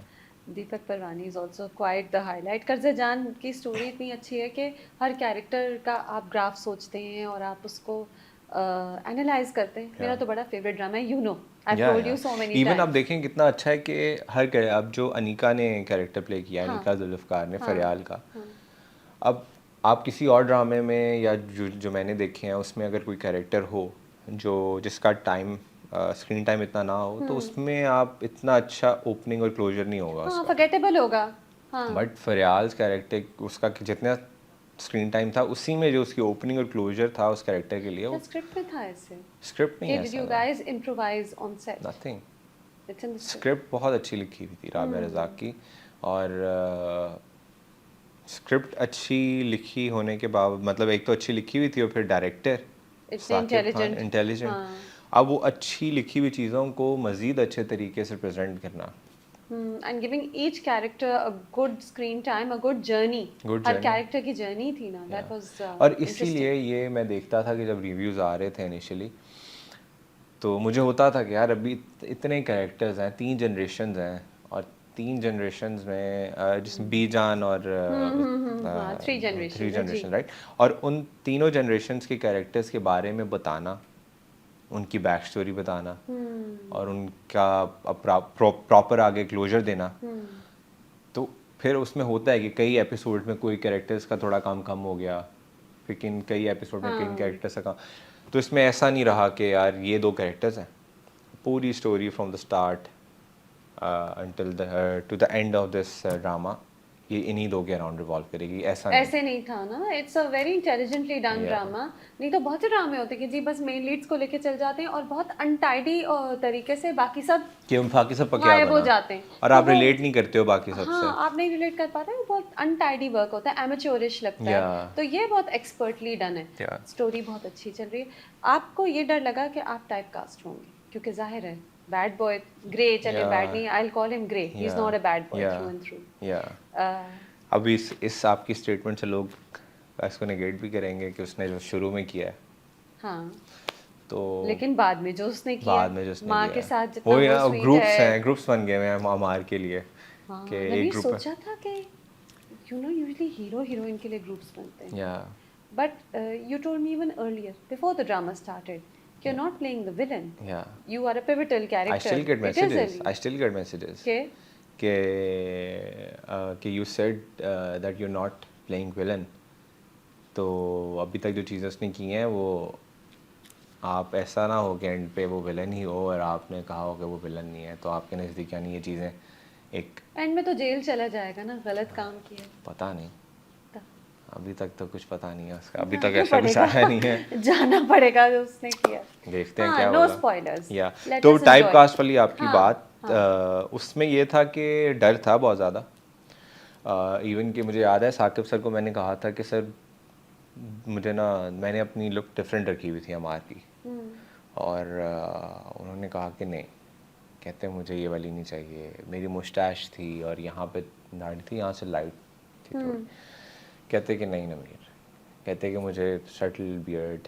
Deepak Parwani is also quite the highlight. Qarze Jaan की स्टोरी इतनी अच्छी है कि हर कैरेक्टर का आप ग्राफ सोचते हैं और आप उसको एनालाइज करते हैं। मेरा तो बड़ा फेवरेट ड्रामा है, you know, I told you so many even आप टाइम्स। देखें कितना अच्छा है कि अब जो अनीका ने कैरेक्टर प्ले किया, हाँ। अनीका जुल्फ़कार ने, हाँ। फरियाल का, हाँ। अब आप किसी और ड्रामे में या जो मैंने देखे हैं उसमें अगर कोई कैरेक्टर हो जो जिसका टाइम स्क्रीन टाइम इतना ना हो, तो उसमें आप इतना अच्छा ओपनिंग और क्लोजर नहीं होगा हाँ, उसका। फॉरगेटेबल होगा। हाँ। बट फरियाल कैरेक्टर, उसका जितना स्क्रीन टाइम था उसी में जो उसकी ओपनिंग और क्लोजर था उस कैरेक्टर के लिए, क्या वो स्क्रिप्ट में था ऐसे? स्क्रिप्ट नहीं कि है डिड यू ऐसा। Guys improvise on set? Nothing, it's in the script. Script बहुत अच्छी लिखी हुई थी राबिया रज़ाक की। और स्क्रिप्ट अच्छी लिखी होने के बाद, मतलब एक तो अच्छी लिखी हुई थी और फिर डायरेक्टर इतने साकिब खान इंटेलिजेंट। इंटेलिजेंट। हाँ। अब वो अच्छी लिखी हुई चीज़ों को मज़ीद अच्छे तरीके से प्रेजेंट करना, and giving each character a good screen time, a good journey. Good her journey. Character की जर्नी थी ना, दैट वाज और इंटरेस्टिंग। इसीलिए ये मैं देखता था कि जब रिव्यूज़ आ रहे थे इनिशियली, तो मुझे होता था कि यार अभी इतने कैरेक्टर्स हैं, 3 जनरेशन्स हैं, और 3 जनरेशन्स में जिसमें बीजान और हाँ, थ्री 3 जनरेशन है जी। जनरेशन, राइट, और उन तीनों जनरेशन्स के कैरेक्टर्स के बारे में बताना, उनकी बैक स्टोरी बताना और उनका प्रॉपर आगे क्लोजर देना। तो फिर उसमें होता है कि कई एपिसोड में कोई कैरेक्टर्स का थोड़ा काम कम हो गया, फिर कई एपिसोड में कई कैरेक्टर्स का कम। तो इसमें ऐसा नहीं रहा कि यार ये 2 कैरेक्टर्स हैं, पूरी story from the start until the to the end of this drama ये इन्हीं 2 के अराउंड रिवॉल्व करेगी, ऐसा नहीं। ऐसे नहीं था ना, it's a very intelligently done Yeah. Drama. नहीं तो बहुत से ड्रामे होते हैं कि जी बस मेन लीड्स को लेके चल जाते हैं और बहुत अनटाइडी तरीके से बाकी सब कि हम बाकी सब क्या गायब हो बना, जाते हैं। और तो आप वो- रिलेट नहीं करते हो बाकी सबसे। हाँ, आप नहीं रिलेट कर पाते, वो बहुत अनटाइडी वर्क होता है, एमेच्योरिश लगता है। Yeah. तो ये बहुत एक्सपर्टली डन है। Yeah. स्टोरी बहुत अच्छी चल रही है। आपको ये डर लगा कि आप टाइप कास्ट होंगे, क्योंकि जाहिर है बैड बॉय, ग्रे, चले Yeah. बैड नहीं, I will call him grey, he is not a bad boy Yeah. Through and through. Yeah. अभी इस आपकी स्टेटमेंट से लोग इसको नेगेट भी करेंगे कि उसने जो शुरू में किया है, हाँ, तो लेकिन बाद में जो उसने किया, बाद में जो उसने माँ किया के है, साथ जितना वो वो यार स्वीट ग्रुप्स है। हैं, ग्रुप्स बन गए हैं हमारे के लिए हाँ, कि मैंने एक ग्रुप है। सोचा था कि you know usually hero heroine के लिए ग्रुप्स बनते हैं, yeah but you told me even earlier before the drama started कि you are not playing the villain, yeah you are a pivotal I character. still get It is messages. early. I still get messages. Okay. कि you said that you're not playing villain. तो अभी तक जो चीज़ें उसने की हैं वो, आप ऐसा ना हो कि एंड पे वो विलन ही हो और आपने कहा हो कि वो विलन नहीं है, तो आपके नज़दीक यानी ये चीज़ें एक एंड में तो जेल चला जाएगा ना, गलत काम किया। पता नहीं, तो अभी तक तो कुछ पता नहीं है उसका, अभी तक जाना ऐसा कुछ पड़ेगा। आया नहीं है। जाना पड़ेगा जो उसने किया। देखते हैं हाँ, क्या no होगा। spoilers. या Let तो us टाइप enjoy. कास्ट वाली आपकी हाँ, बात, उसमें ये था कि डर था बहुत ज़्यादा। इवन कि मुझे याद है साकिब सर को मैंने कहा था कि सर मुझे ना, मैंने अपनी लुक डिफरेंट रखी हुई थी हमार की, और उन्होंने कहा कि नहीं, कहते मुझे ये वाली नहीं चाहिए, मेरी मुस्टैश थी और यहाँ पे दाढ़ी थी, यहाँ से लाइट थी थोड़ी। कहते कि नहीं नमीर, कहते कि मुझे शटल बियर्ड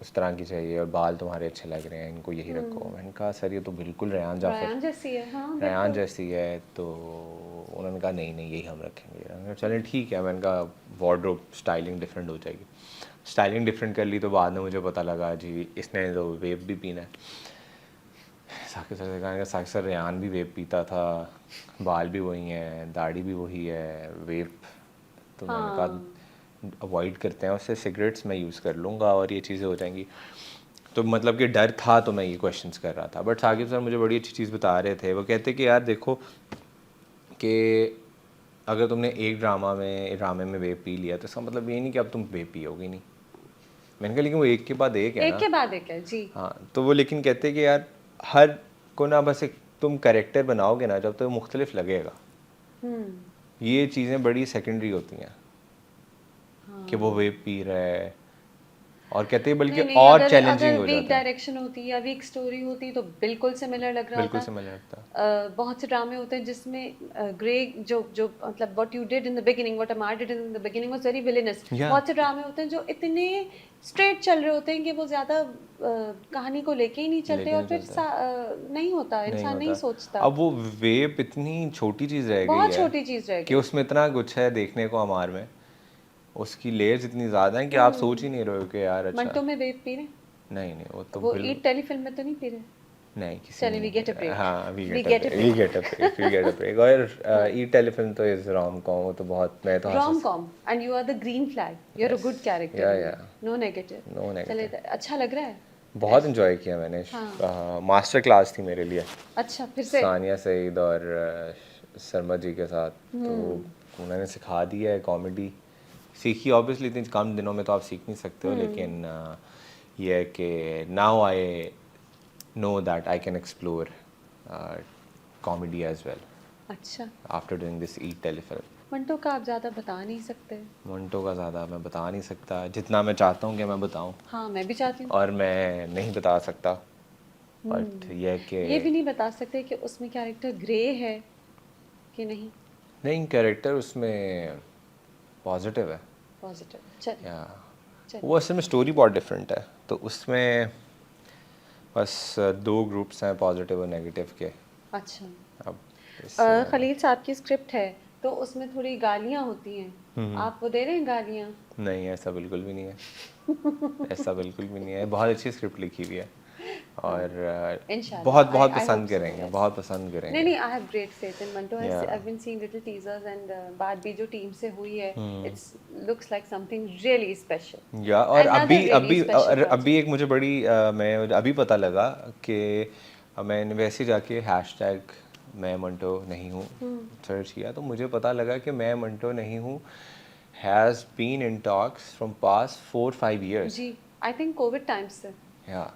उस तरह की चाहिए और बाल तुम्हारे अच्छे लग रहे हैं, इनको यही रखो। मैंने कहा सर ये तो बिल्कुल रेहान जाफर, रयान जैसी है। हाँ, रेहान जैसी है। तो उन्होंने कहा नहीं नहीं यही हम रखेंगे। मैंने कहा चलें ठीक है। मैंने कहा वार्डरोब स्टाइलिंग डिफरेंट हो जाएगी। स्टाइलिंग डिफरेंट कर ली तो बाद में मुझे पता लगा जी इसने तो वेब भी पीना है। साकिब सर से कहा साकिब सर रेहान भी वेब पीता था, बाल भी वही हैं, दाढ़ी भी वही है, वेब तो मैंने कहा अवॉइड करते हैं उससे, सिगरेट्स मैं यूज़ कर लूँगा और ये चीज़ें हो जाएंगी। तो मतलब कि डर था तो मैं ये क्वेश्चंस कर रहा था। बट साकिब सर मुझे बड़ी अच्छी चीज़ बता रहे थे। वो कहते कि यार देखो कि अगर तुमने एक ड्रामे में वेब पी लिया तो इसका मतलब ये नहीं कि अब तुम वेब पियोगे नहीं। मैंने कहा लेकिन वो एक के बाद एक है ना। एक के बाद एक है जी। हाँ, तो वो लेकिन कहते कि यार हर को ना बस एक तुम कैरेक्टर बनाओगे ना जब तो मुख्तलिफ लगेगा। ये चीज़ें बड़ी सेकेंडरी होती हैं कि वो वेब पी रहा है, और कहते हैं बल्कि और चैलेंजिंग हो वीक जाता है। डायरेक्शन होती या वीक स्टोरी होती तो बिल्कुल सिमिलर लग रहा बिल्कुल होता। समझ लगता। बहुत से ड्रामे होते हैं जिसमें ग्रे जो जो मतलब what you did in the beginning, what Ammar did in the beginning was very villainous. Yeah. बहुत से ड्रामे होते हैं जो इतने स्ट्रेट चल रहे होते हैं कि वो ज्यादा कहानी को लेके ही नहीं चलते लेके और नहीं फिर नहीं होता, इंसान नहीं होता। सोचता। अब वो वेब इतनी छोटी चीज़ रह गई बहुत है छोटी चीज रह कि गई। उसमें इतना कुछ है देखने को हमार में, उसकी लेयर्स इतनी ज़्यादा हैं कि आप सोच ही नहीं रहे हो कि यार अच्छा। मंटो में वेब पी रहे, नहीं नहीं वो तो वो ईट टेलीफिल्म में तो नहीं पी रहे। नहीं किसी चलिए, ने we get a break. हाँ We we get a get a break और ई टेलीफिल्म तो इज रोम कॉम, वो तो बहुत मैं तो rom com and you are the green flag, you are a good character, yeah. No negative. No negative. चलिए, अच्छा लग रहा है। बहुत इन्जॉय किया मैंने। मास्टर क्लास थी मेरे लिए, अच्छा, फिर से सानिया सईद और शर्मा जी के साथ। तो उन्होंने सिखा दिया है कॉमेडी, सीखी ऑब्वियसली इतनी कम दिनों में तो आप सीख नहीं सकते हो, लेकिन ये है कि now I know that I can explore comedy as well अच्छा। आफ्टर डूइंग दिस ई टेलीफिल्म। मंटो का आप ज़्यादा बता नहीं सकते। मंटो का ज़्यादा मैं बता नहीं सकता, जितना मैं चाहता हूँ कि मैं बताऊँ, हाँ, मैं भी चाहती हूँ। और मैं नहीं बता सकता। बट ये है कि ये भी नहीं बता सकते कि उसमें कैरेक्टर ग्रे है कि नहीं। नहीं, कैरेक्टर उसमें पॉजिटिव है। पॉजिटिव। चलिए, या चलिए। वो असल में स्टोरी बहुत डिफरेंट है। तो उसमें बस 2 ग्रुप्स हैं, पॉजिटिव और नेगेटिव के। अच्छा। अब इससे ज़्यादा- खलील साहब की स्क्रिप्ट है तो उसमें थोड़ी गालियाँ होती हैं, आप वो दे रहे हैं गालियाँ? नहीं, ऐसा बिल्कुल भी नहीं है। ऐसा बिल्कुल भी नहीं है, बहुत अच्छी स्क्रिप्ट लिखी हुई है और इंशाल्लाह, बहुत बहुत I hope पसंद so, करेंगे, yes. बहुत पसंद नहीं करेंगे। नहीं, I have great faith in Manto. Yeah I been seeing little teasers and बात भी जो टीम से हुई है, hmm. It's looks like something really special. Yeah और Another really special project. अभी एक मुझे बड़ी मैं अभी पता लगा कि मैंने वैसे जाके हैशटैग मैं मंटो नहीं हूँ सर्च किया, तो मुझे पता लगा कि मैं मंटो नहीं हूँ has been in talks from past 4-5 years। जी, आई थिंक कोविड टाइम्स से। या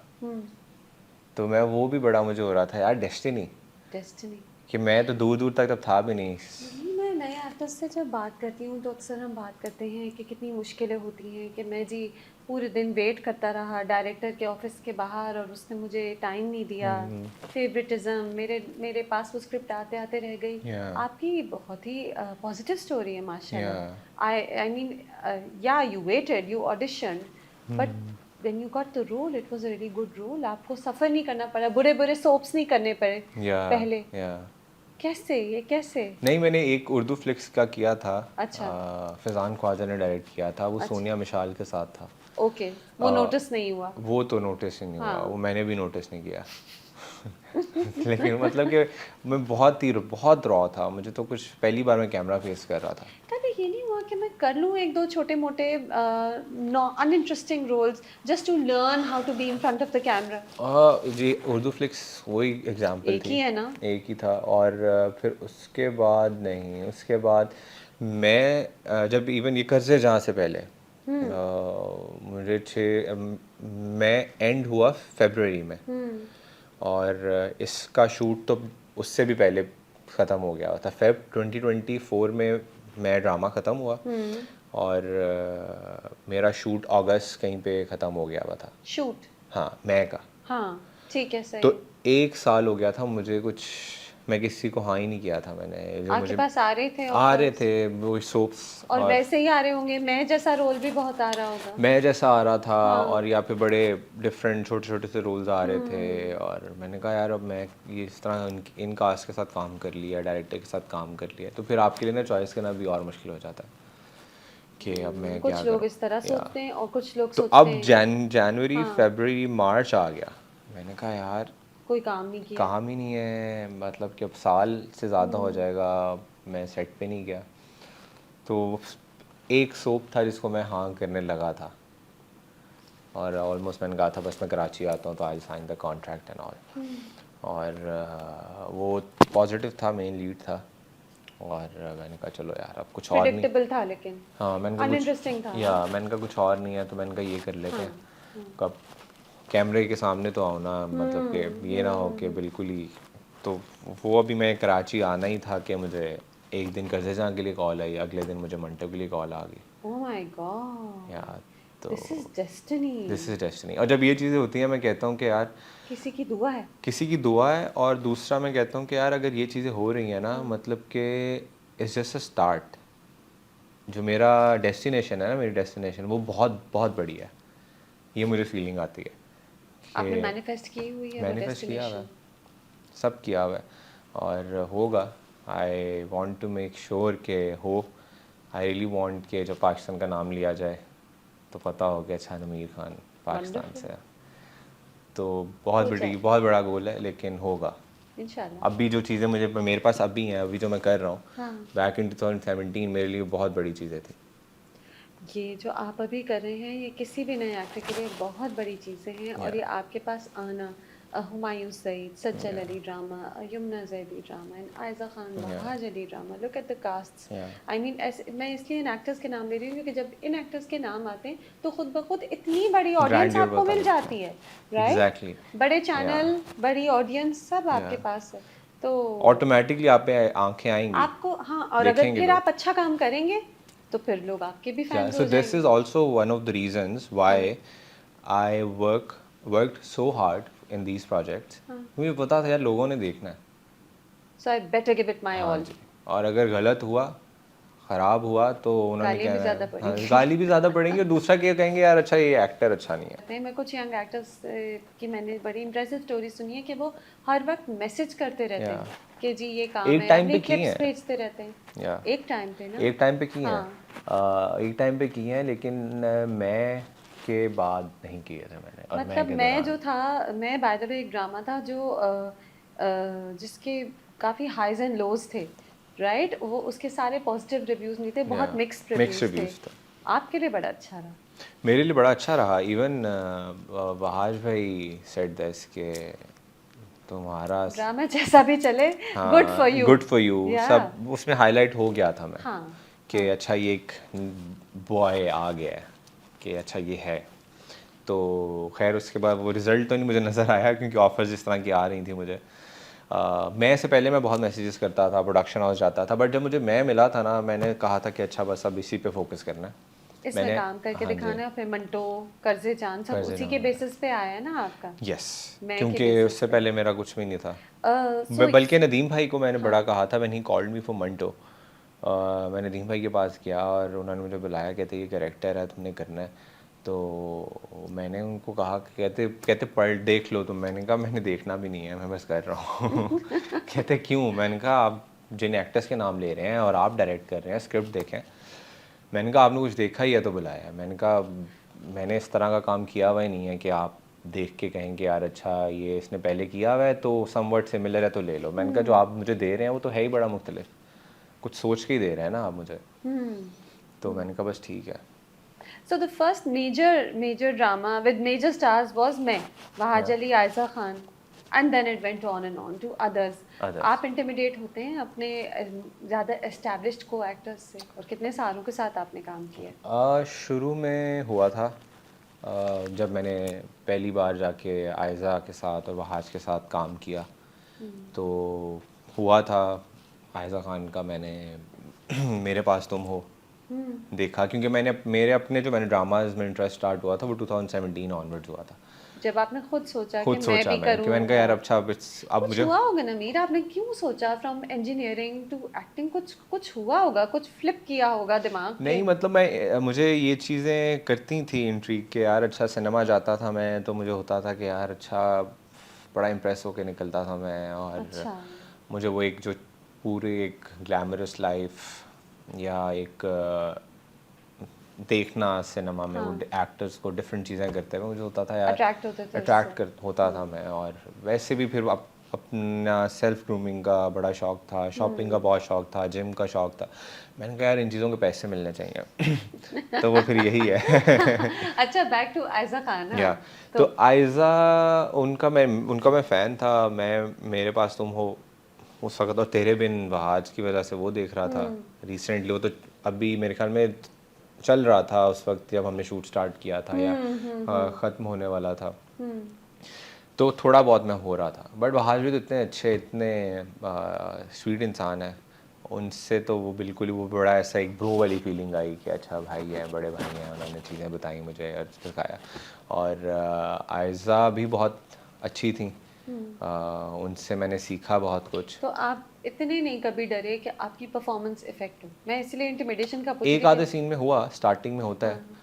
तो मैं वो भी बड़ा मुझे हो रहा था यार, डेस्टिनी, डेस्टिनी। कि मैं तो दूर दूर तक तब था भी नहीं। नहीं, मैं नए आर्टिस्ट से जब बात करती हूँ तो अक्सर हम बात करते हैं कि कितनी मुश्किलें होती हैं, कि मैं जी पूरे दिन वेट करता रहा डायरेक्टर के ऑफिस के बाहर और उसने मुझे टाइम नहीं दिया। फेवरेटिज्म, मेरे मेरे पास वो स्क्रिप्ट आते आते रह गई। या आपकी बहुत ही पॉजिटिव स्टोरी है या माशाल्लाह। आई मीन या you waited, you audition, but when you got the role it was a really good role. आपको सफ़र नहीं करना पड़ा, बुरे बुरे सोप्स नहीं करने पड़े पहले। या कैसे, ये कैसे? नहीं, मैंने एक उर्दू फ्लिक्स का किया था, अच्छा। फैज़ान ख्वाजा ने डायरेक्ट किया था, वो अच्छा। सोनिया मिशाल के साथ था। ओके, वो नोटिस नहीं हुआ। वो तो नोटिस ही नहीं हुआ, हाँ। वो मैंने भी नोटिस नहीं किया। लेकिन मतलब कि मैं बहुत रॉ था, मुझे तो कुछ पहली बार मैं कैमरा फेस कर रहा था। कभी ये नहीं हुआ कि मैं कर लूँ एक दो छोटे मोटे uninteresting roles just to learn how to be in front of the camera? जी, उर्दू फ्लिक्स वही एग्जाम्पल एक थी। ही है ना? एक ही था और फिर उसके बाद नहीं, उसके बाद मैं जब इवन ये कर्जे जहाँ से पहले मुझे मैं एंड हुआ फरवरी में और इसका शूट तो उससे भी पहले ख़त्म हो गया था। फेब 2024 में मैं ड्रामा ख़त्म हुआ और मेरा शूट अगस्त कहीं पे ख़त्म हो गया हुआ था। शूट? हाँ, मैं का। हाँ, ठीक है, सही तो है। 1 साल हो गया था मुझे कुछ, मैं किसी को हाँ ही नहीं किया था मैंने, जो आपके मुझे पास आ रहे थे आ रहे ऑफर्स? थे वो सोप्स और और वैसे ही आ रहे होंगे, मैं जैसा रोल भी बहुत आ रहा होगा। मैं जैसा आ रहा था हाँ। और यहाँ पे बड़े डिफरेंट छोटे छोटे से रोल्स आ रहे थे और मैंने कहा यार अब मैं ये इस तरह इन कास्ट के साथ काम कर लिया, डायरेक्टर के साथ काम कर लिया, तो फिर आपके लिए ना चॉइस करना भी और मुश्किल हो जाता है कि अब मैं क्या कुछ लोग करूँ। इस तरह सोचते हैं और कुछ लोग तो सोचते अब हैं जनवरी हाँ। फरवरी मार्च आ गया, मैंने कहा यार कोई काम नहीं किया। काम ही नहीं है, मतलब कि अब साल से ज़्यादा हो जाएगा मैं सेट पे नहीं गया। तो एक सोप था जिसको मैं हाँ करने लगा था और ऑलमोस्ट मैंने कहा था बस मैं कराची आता हूँ तो I sign the contract and all. और वो पॉजिटिव था, मेन लीड था और मैंने कहा चलो यार अब कुछ और नहीं। प्रेडिक्टेबल था लेकिन हाँ, मैंने कहा अनइंटरेस्टिंग था। मैंने कहा कुछ और नहीं है तो मैंने कहा ये कर लेते हैं। हाँ। कब कैमरे के सामने तो आओ ना, मतलब कि ये ना हो कि बिल्कुल ही। तो वो अभी मैं कराची आना ही था कि मुझे एक दिन कर्जेजां के लिए कॉल आई, अगले दिन मुझे मंटो के लिए कॉल आ गई। ओह माय गॉड, यार तो this is destiny. This is destiny. और जब ये चीज़ें होती हैं मैं कहता हूँ कि यार किसी की दुआ है। किसी की दुआ है, और दूसरा मैं कहता हूँ कि यार अगर ये चीज़ें हो रही हैं ना, मतलब कि इट्स जस्ट अ स्टार्ट। जो मेरा डेस्टिनेशन है ना, मेरी डेस्टिनेशन वो बहुत बहुत बड़ी है, ये मुझे फीलिंग आती है। आपने मैनिफेस्ट की हुई है वो मैनिफेस्ट किया हुआ है, डेस्टिनेशन? सब किया हुआ है और होगा। I want to make sure के हो। आई रियली वांट के जब पाकिस्तान का नाम लिया जाए तो पता हो कि अच्छा आमिर खान पाकिस्तान से है। तो बहुत बहुत बड़ा गोल है, लेकिन होगा इंशाल्लाह। अभी जो चीज़ें मुझे मेरे पास अभी हैं, अभी जो मैं कर रहा हूँ, हाँ। बैक इन 2017 मेरे लिए बहुत बड़ी चीज़ें थी। ये जो आप अभी कर रहे हैं ये किसी भी नए एक्टर के लिए बहुत बड़ी चीज़ें हैं और ये आपके पास आना, Humayun Saeed, Sajal Ali drama, Yumna Zaidi drama and Ayeza Khan Wahaj Ali drama, look at the casts. I mean ऐसे मैं इसलिए इन एक्टर्स के नाम ले रही हूँ क्योंकि जब इन एक्टर्स के नाम आते हैं तो खुद ब खुद इतनी बड़ी ऑडियंस Grandeur आपको मिल बता जाती है, राइट? एग्जैक्टली, बड़े चैनल, बड़ी ऑडियंस सब आपके पास है, तो ऑटोमेटिकली आप पे आंखें आएंगी, आपको हाँ, और अगर देखेंगे फिर लोग। आप अच्छा काम करेंगे तो फिर लोग आपके भी Yeah, फैंस so हो this जाएंगे। is also one of the reasons why I worked so hard in these projects. मुझे पता था यार लोगों ने देखना है। So I better give it my हाँ ऑल। जी, और अगर गलत हुआ ख़राब हुआ तो उन्होंने गाली भी क्या ज़्यादा हाँ, पड़ेंगी। गाली भी ज़्यादा पड़ेंगी और दूसरा क्या कहेंगे यार अच्छा ये एक्टर अच्छा नहीं है। नहीं, मैं कुछ यंग एक्टर्स की मैंने बड़ी इंप्रेसिव स्टोरी सुनी है कि वो हर वक्त मैसेज करते रहते या हैं कि जी ये काम एक है, टाइम अपनी पे की क्लिप्स हैं भेजते रहते हैं। या एक टाइम पे ना। एक टाइम पे की हैं हाँ, एक टाइम पे की हैं लेकिन मैं के बाद नहीं किए थे मैंने और मैं मतलब के मैं दौरान जो था, मैं बाय द वे एक ड्रामा था जो जिसके काफ़ी हाइज एंड लोज थे, राइट? वो उसके सारे पॉजिटिव रिव्यूज़ नहीं थे, या बहुत मिक्स्ड मिक्स रिव्यूज़ थे। रिव्यूज़ था। आपके लिए बड़ा अच्छा रहा। मेरे लिए बड़ा अच्छा रहा इवन वहाज भाई सेड दिस के तुम्हारा ड्रामा जैसा भी चले, गुड फॉर हाँ यू। गुड फॉर यू या सब उसमें हाईलाइट हो गया था मैं हाँ, कि अच्छा ये एक बॉय आ गया है कि अच्छा ये है। तो खैर उसके बाद वो रिज़ल्ट तो नहीं मुझे नज़र आया क्योंकि ऑफर्स जिस तरह की आ रही थी मुझे मैं इससे पहले मैं बहुत मैसेजेस करता था प्रोडक्शन हाउस जाता था बट जब मुझे मैं मिला था ना मैंने कहा था कि अच्छा बस अब इसी पे फोकस करना है। इसमें मैंने काम करके हाँ जी दिखाना है, फिर मंटो, कर्जे जान सब कर्जे उसी ना के बेसिस पे आया है ना आपका, यस मैं के क्योंकि बेसिस उससे पे। पहले मेरा कुछ भी नहीं था। सो बल्कि नदीम भाई को मैंने हाँ, बड़ा कहा था when he called me for Manto मैंने नदीम भाई के पास किया और उन्होंने मुझे बुलाया कहते ये कैरेक्टर है तुमने करना है। तो मैंने उनको कहा कि कहते कहते पढ़ देख लो तुम। मैंने कहा मैंने देखना भी नहीं है मैं बस कर रहा हूँ कहते क्यों। मैंने कहा आप जिन एक्टर्स के नाम ले रहे हैं और आप डायरेक्ट कर रहे हैं स्क्रिप्ट देखें। मैंने कहा आपने कुछ देखा ही है तो बुलाया है। मैंने कहा मैंने इस तरह का काम किया हुआ ही नहीं है कि आप देख के कहेंगे यार अच्छा ये इसने पहले किया हुआ है तो समवट सिमिलर है तो ले लो। मैंने कहा जो आप मुझे दे रहे हैं वो तो है ही बड़ा मुख्तलिफ कुछ सोच के ही दे रहे हैं ना आप मुझे। तो मैंने कहा बस ठीक है। so the first major drama with major stars was मैं, Wahaj Ali, Ayesha Khan, and then it went on to others. Others आप इंटिमिडेट होते हैं अपने ज़्यादा एस्टैब्लिश्ड को एक्टर्स से, और कितने सारों के साथ आपने काम किया है? शुरू में हुआ था जब मैंने पहली बार जाके आयज़ा के साथ और वहाज के साथ काम किया तो हुआ था। आयज़ा खान का मैंने मेरे पास तुम हो देखा क्योंकि मैंने मेरे अपने जो मैंने ड्रामाज में इंटरेस्ट स्टार्ट हुआ था वो 2017 ऑनवर्ड्स हुआ था। जब आपने खुद सोचा कि खुद मैं सोचा भी मैंने कि मैंने कहा करूँ, यार अच्छा अब कुछ मुझे हुआ होगा ना मीर, आपने क्यों सोचा फ्रॉम इंजीनियरिंग टू एक्टिंग, कुछ कुछ हुआ होगा, कुछ फ्लिप किया होगा दिमाग के। नहीं मतलब मैं मुझे ये चीज़ें करती थी इंट्रीग के यार अच्छा सिनेमा जाता था मैं तो मुझे होता था कि यार अच्छा बड़ा इम्प्रेस होके निकलता था मैं और अच्छा, मुझे वो एक जो पूरी एक ग्लैमरस लाइफ या एक देखना सिनेमा में वो हाँ, एक्टर्स को डिफरेंट चीज़ें करते हुए मुझे होता था यार अट्रैक्ट होते थे उससे। अट्रैक्ट कर होता था मैं। और वैसे भी फिर अपना सेल्फ ग्रूमिंग का बड़ा शौक था शॉपिंग का बहुत शौक था जिम का शौक था। मैंने कहा यार इन चीज़ों के पैसे मिलने चाहिए तो वो फिर यही है अच्छा, बैक टू आयशा खान। या हाँ, तो तो आयज़ा उनका मैं फ़ैन था। मैं मेरे पास तुम हो उस वक्त और तेरे बिन वहाज की वजह से वो देख रहा था रिसेंटली। वो तो अभी मेरे ख्याल में चल रहा था उस वक्त जब हमने शूट स्टार्ट किया था या ख़त्म होने वाला था। तो थोड़ा बहुत मैं हो रहा था बट वहाज भी तो इतने अच्छे इतने स्वीट इंसान है उनसे तो वो बिल्कुल ही वो बड़ा ऐसा एक ब्रो वाली फीलिंग आई कि अच्छा भाई है बड़े भाई हैं उन्होंने चीज़ें बताई मुझे और दिखाया। और आयज़ा भी बहुत अच्छी थी उनसे मैंने सीखा बहुत कुछ। तो आप इतने नहीं कभी डरे कि आपकी परफॉर्मेंस इफेक्ट हो? मैं इसलिए इंटिमिडेशन का पूछ एक रही आधे थी। सीन में हुआ स्टार्टिंग में होता है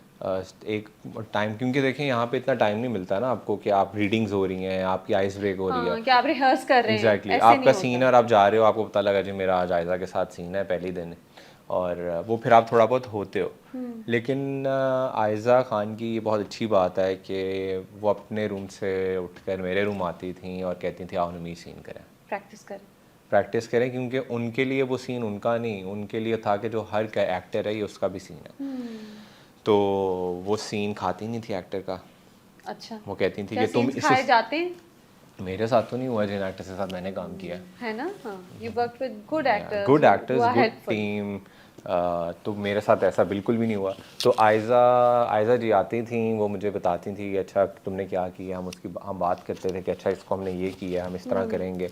एक टाइम क्योंकि देखें यहाँ पे इतना टाइम नहीं मिलता ना आपको कि आप रीडिंग्स हो रही हैं आपकी आइस ब्रेक हो रही है। हाँ, कि आप रिहर्स कर रहे हैं, एग्जैक्टली ऐसे आपका नहीं सीन होता। है और आप जा रहे हो आपको पता लगा जी मेरा आज आयज़ा के साथ सीन है पहले ही दिन और वो फिर आप थोड़ा बहुत होते हो। लेकिन आयज़ा खान की ये बहुत अच्छी बात है कि वो अपने रूम से उठकर मेरे रूम आती थी और कहती थी आओ हम ये सीन करें प्रैक्टिस करें। प्रैक्टिस करें क्योंकि उनके लिए वो सीन उनका नहीं उनके लिए था कि जो हर एक्टर है ये उसका भी सीन है। तो वो सीन खाती नहीं थी एक्टर का। अच्छा, वो कहती थी क्या कि तुम सीन्स इस खाए जाते हैं? मेरे साथ तो नहीं हुआ जिन एक्टर्स के साथ मैंने काम किया है ना? हाँ, यू वर्क विद गुड है actors good who actors are good helpful. Team. तो मेरे साथ ऐसा बिल्कुल भी नहीं हुआ। तो आयज़ा आयज़ा जी आती थी वो मुझे बताती थी कि अच्छा तुमने क्या किया हम बात करते थे कि अच्छा इसको हमने ये किया हम इस तरह करेंगे।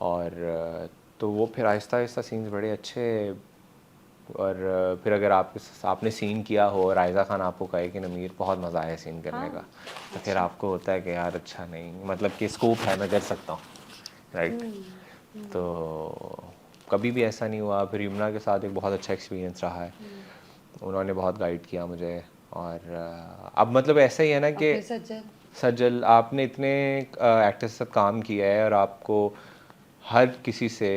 और तो वो फिर आहिस्ता आहिस्ता सीन्स बड़े अच्छे। और फिर अगर आपने सीन किया हो और आयज़ा खान आपको कहे कि नमीर बहुत मज़ा आया सीन करने का हाँ, तो फिर आपको होता है कि यार अच्छा नहीं मतलब कि स्कोप है मैं कर सकता हूँ राइट। तो कभी भी ऐसा नहीं हुआ। फिर यमुना के साथ एक बहुत अच्छा एक्सपीरियंस रहा है, उन्होंने बहुत गाइड किया मुझे। और अब मतलब ऐसा ही है ना कि सज्जल आपने इतने एक्टर्स के साथ काम किया है और आपको हर किसी से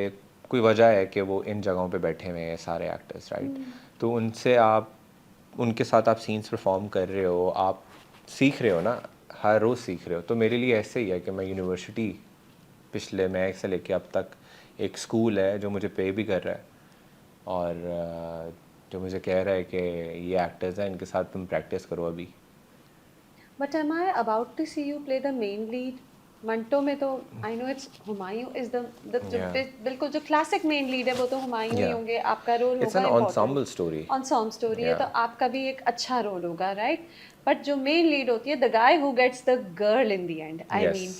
कोई वजह है कि वो इन जगहों पे बैठे हुए हैं सारे एक्टर्स, राइट? तो उनसे आप उनके साथ आप सीन्स परफॉर्म कर रहे हो, आप सीख रहे हो ना, हर रोज़ सीख रहे हो। तो मेरे लिए ऐसे ही है कि मैं यूनिवर्सिटी पिछले मैं से लेके अब तक एक स्कूल है जो मुझे पे भी कर रहा है और जो मुझे कह रहा है कि ये एक्टर्स हैं, इनके साथ तुम प्रैक्टिस करो अभी। But am I about to see you play the main lead? Manto में तो I know it's Humayun is the जो Yeah. बिल्कुल जो क्लासिक मेन लीड है वो तो हुमायूं ही Yeah. होंगे, आपका रोल It's होगा an ensemble important, story. ensemble story है Yeah. तो आपका भी एक अच्छा रोल होगा, राइट? बट जो मेन लीड होती है, the guy who gets the girl in the end, I Yes. Mean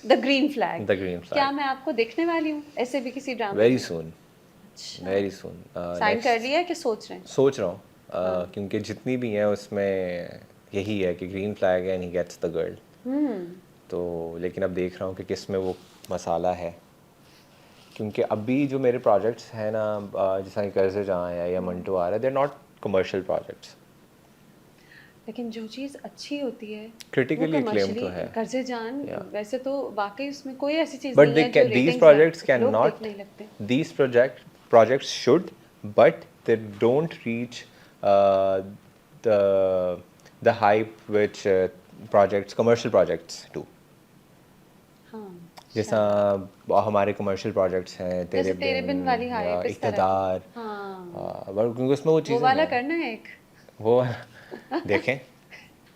the green flag, The green क्या flag. मैं आपको देखने वाली हूँ ऐसे भी किसी ड्रामे Very में? soon. अच्छा, Very soon. साइन कर Next. लिया है कि सोच रहे हैं? सोच रहा हूँ हाँ। क्योंकि जितनी भी हैं उसमें यही है कि ग्रीन फ्लैग है and he gets the girl. तो लेकिन अब देख रहा हूँ कि किस में वो मसाला है, क्योंकि अभी जो मेरे प्रोजेक्ट्स हैं ना, जैसा कि कर्ज़े जहाँ है या मंटो आ रहा है, they are not commercial projects. लेकिन जो चीज़ अच्छी होती है वो क्रिटिकली एक्लेम कमर्शियली, तो है, कर्जे जान Yeah. वैसे तो वाकई उसमें कोई ऐसी चीज़ बट नहीं है जो दीज रेटिंग्स प्रोजेक्ट्स कैन लोग नॉट, देखने लगते। these projects should, but they don't reach the the hype which projects commercial projects do। हाँ, जैसा शायद हमारे कमर्शियल प्रोजेक्ट्स हैं तेरे जैसे तेरे बिन वाली या हाइप इस तरह की। इक़्तिदार, हाँ, क्योंकि उसमें वो वो चीज़ें वाला हैं, करना है एक। वो देखें।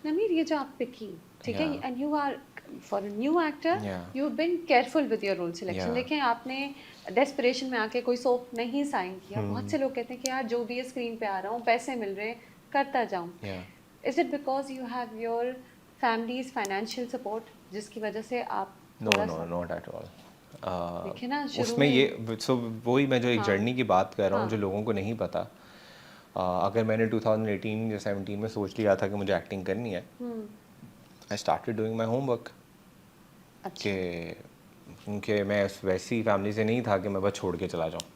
नमीर, ये जो आप पिकी, ठीक है, Yeah. And you are for a new actor, Yeah. You have been careful with your role selection. Yeah. देखें, आपने डेस्परेशन में आके कोई सोप नहीं साइन किया। बहुत से लोग कहते हैं कि यार जो भी है स्क्रीन पे आ रहा हूँ, पैसे मिल रहे हैं, करता जाऊँ। Yeah. Is it because you have your families financial support जिसकी वजह से आप नो थोड़ा नो सा नॉट एट ऑल। देखे ना शुरू उसमें में? ये सो वही मैं जो एक हाँ, जर्नी की बात कर रहा हूँ जो हाँ, लोगों को नहीं पता। अगर मैंने 2018 या 17 में सोच लिया था कि मुझे एक्टिंग करनी है, I started doing my homework अच्छा, कि क्योंकि मैं वैसी फैमिली से नहीं था कि मैं बस छोड़ के चला जाऊँ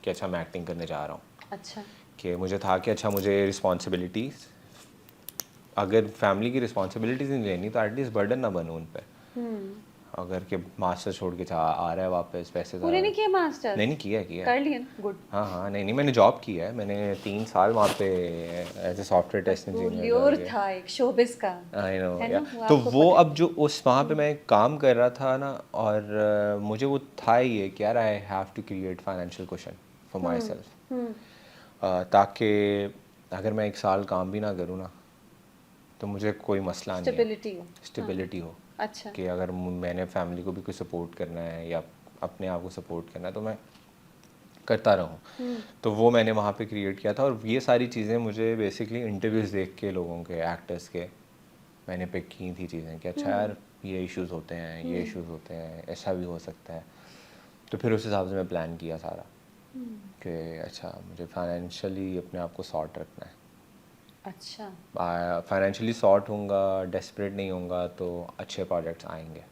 कि अच्छा मैं एक्टिंग करने जा रहा हूँ। अच्छा, कि मुझे था कि अच्छा मुझे रिस्पॉन्सिबिलिटीज़, अगर फैमिली की रिस्पॉन्सिबिलिटीज़ नहीं लेनी तो एटलीस्ट बर्डन ना बनूँ उन पे। अगर कि मास्टर छोड़ के आ रहा है वापस पैसे पूरे नहीं किया नहीं मास्टर्स? नहीं किया है, किया है। कर लिए ना, गुड। हाँ हाँ, नहीं नहीं, मैंने जॉब की है, मैंने 3 साल वहाँ पे एज ए सॉफ्टवेयर टेस्ट वो इंजीनियर ल्योर करके। था एक शोबिस का, आई नो है या, ना, वो तो आपको वो पता है। अब जो उस वहाँ पे मैं काम कर रहा था ना, और मुझे वो था ही है कि यार I have to create financial cushion for myself, ताकि अगर मैं 1 साल काम भी ना करूँ ना तो मुझे कोई मसला नहीं है, स्टेबिलिटी हो। स्टेबिलिटी हो। अच्छा, कि अगर मैंने फैमिली को भी कोई सपोर्ट करना है या अपने आप को सपोर्ट करना है तो मैं करता रहूँ। तो वो मैंने वहाँ पे क्रिएट किया था, और ये सारी चीज़ें मुझे बेसिकली इंटरव्यूज़ देख के लोगों के, एक्टर्स के, मैंने पिक की थी चीज़ें कि अच्छा यार ये इश्यूज़ होते हैं, ये इश्यूज़ होते हैं, ऐसा भी हो सकता है। तो फिर उस हिसाब से मैं प्लान किया सारा कि अच्छा मुझे फाइनेंशियली अपने आप को सॉर्ट रखना है। अच्छा, फाइनेंशियली सॉर्ट होऊंगा, डेस्परेट नहीं होऊंगा तो अच्छे प्रोजेक्ट्स आएंगे।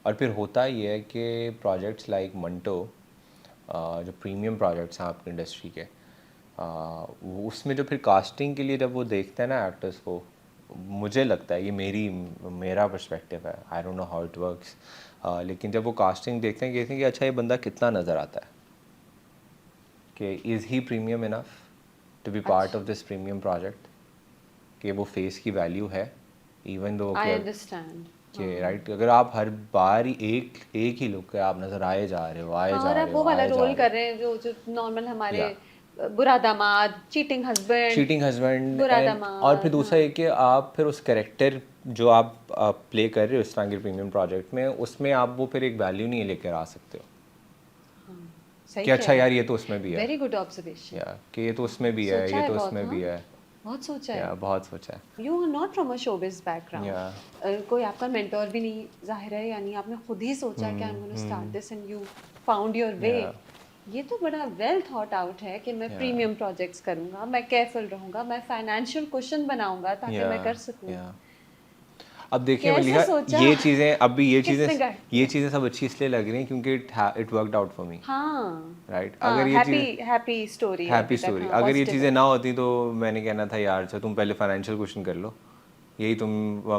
और फिर होता ये है कि प्रोजेक्ट्स लाइक मंटो, जो प्रीमियम प्रोजेक्ट्स हैं आपकी इंडस्ट्री के, उसमें जो फिर कास्टिंग के लिए जब वो देखते हैं ना एक्टर्स को, मुझे लगता है, ये मेरा पर्सपेक्टिव है, I don't know how it works, लेकिन जब वो कास्टिंग देखते हैं कहते हैं कि अच्छा ये बंदा कितना नज़र आता है, कि is he premium enough to be part of this premium project, कि वो फेस की वैल्यू है, इवन दो आई अंडरस्टैंड। कि राइट, अगर आप हर बार ही एक ही लुक के आप नज़र आए जा रहे हो, आए हाँ, जा और आप रहे वो हो, वाला आए जा रोल रहे कर हो, रहे हैं जो जो नॉर्मल हमारे या बुरा दामाद, चीटिंग हस्बैंड, चीटिंग हस्बैंड, बुरा और फिर दामाद, दूसरा हाँ, ये कि आप फिर उस कैरेक्टर जो आप प्ले कर रहे हो इस तरह के प्रीमियम प्रोजेक्ट में, उसमें आप वो फिर एक वैल्यू नहीं लेकर आ सकते हो सही कि कह अच्छा रहे यार हैं। ये तो उसमें भी है, वेरी गुड ऑब्जर्वेशन। या कि ये तो उसमें भी है, सोचा ये है तो बहुत, उसमें हाँ, भी है, बहुत सोचा या है। बहुत सोचा है, you are not from a showbiz या बैकग्राउंड, कोई आपका मेंटोर भी नहीं जाहिर है, यानी आपने खुद ही सोचा कि I am gonna start this and you found your way. या ये तो बड़ा वेल थॉट आउट है कि मैं या प्रीमियम प्रोजेक्ट्स करूंगा, मैं केयरफुल रहूंगा, मैं फाइनेंशियल क्वेश्चन बनाऊंगा ताकि या मैं कर सकूं। या अब देखिए कैसे मलिका, सोचा? ये चीज़ें अब भी किसने guide ये चीज़ें सब अच्छी इसलिए लग रही हैं क्योंकि it worked out for me, हाँ राइट? हाँ, अगर ये हैप्पी चीज़ें हैप्पी स्टोरी है हैप्पी अभी तक, स्टोरी, हाँ अगर ये पॉजिटिव चीज़ें है। ना होती तो मैंने कहना था यार अच्छा तुम पहले फाइनेंशियल क्वेश्चन कर लो, यही तुम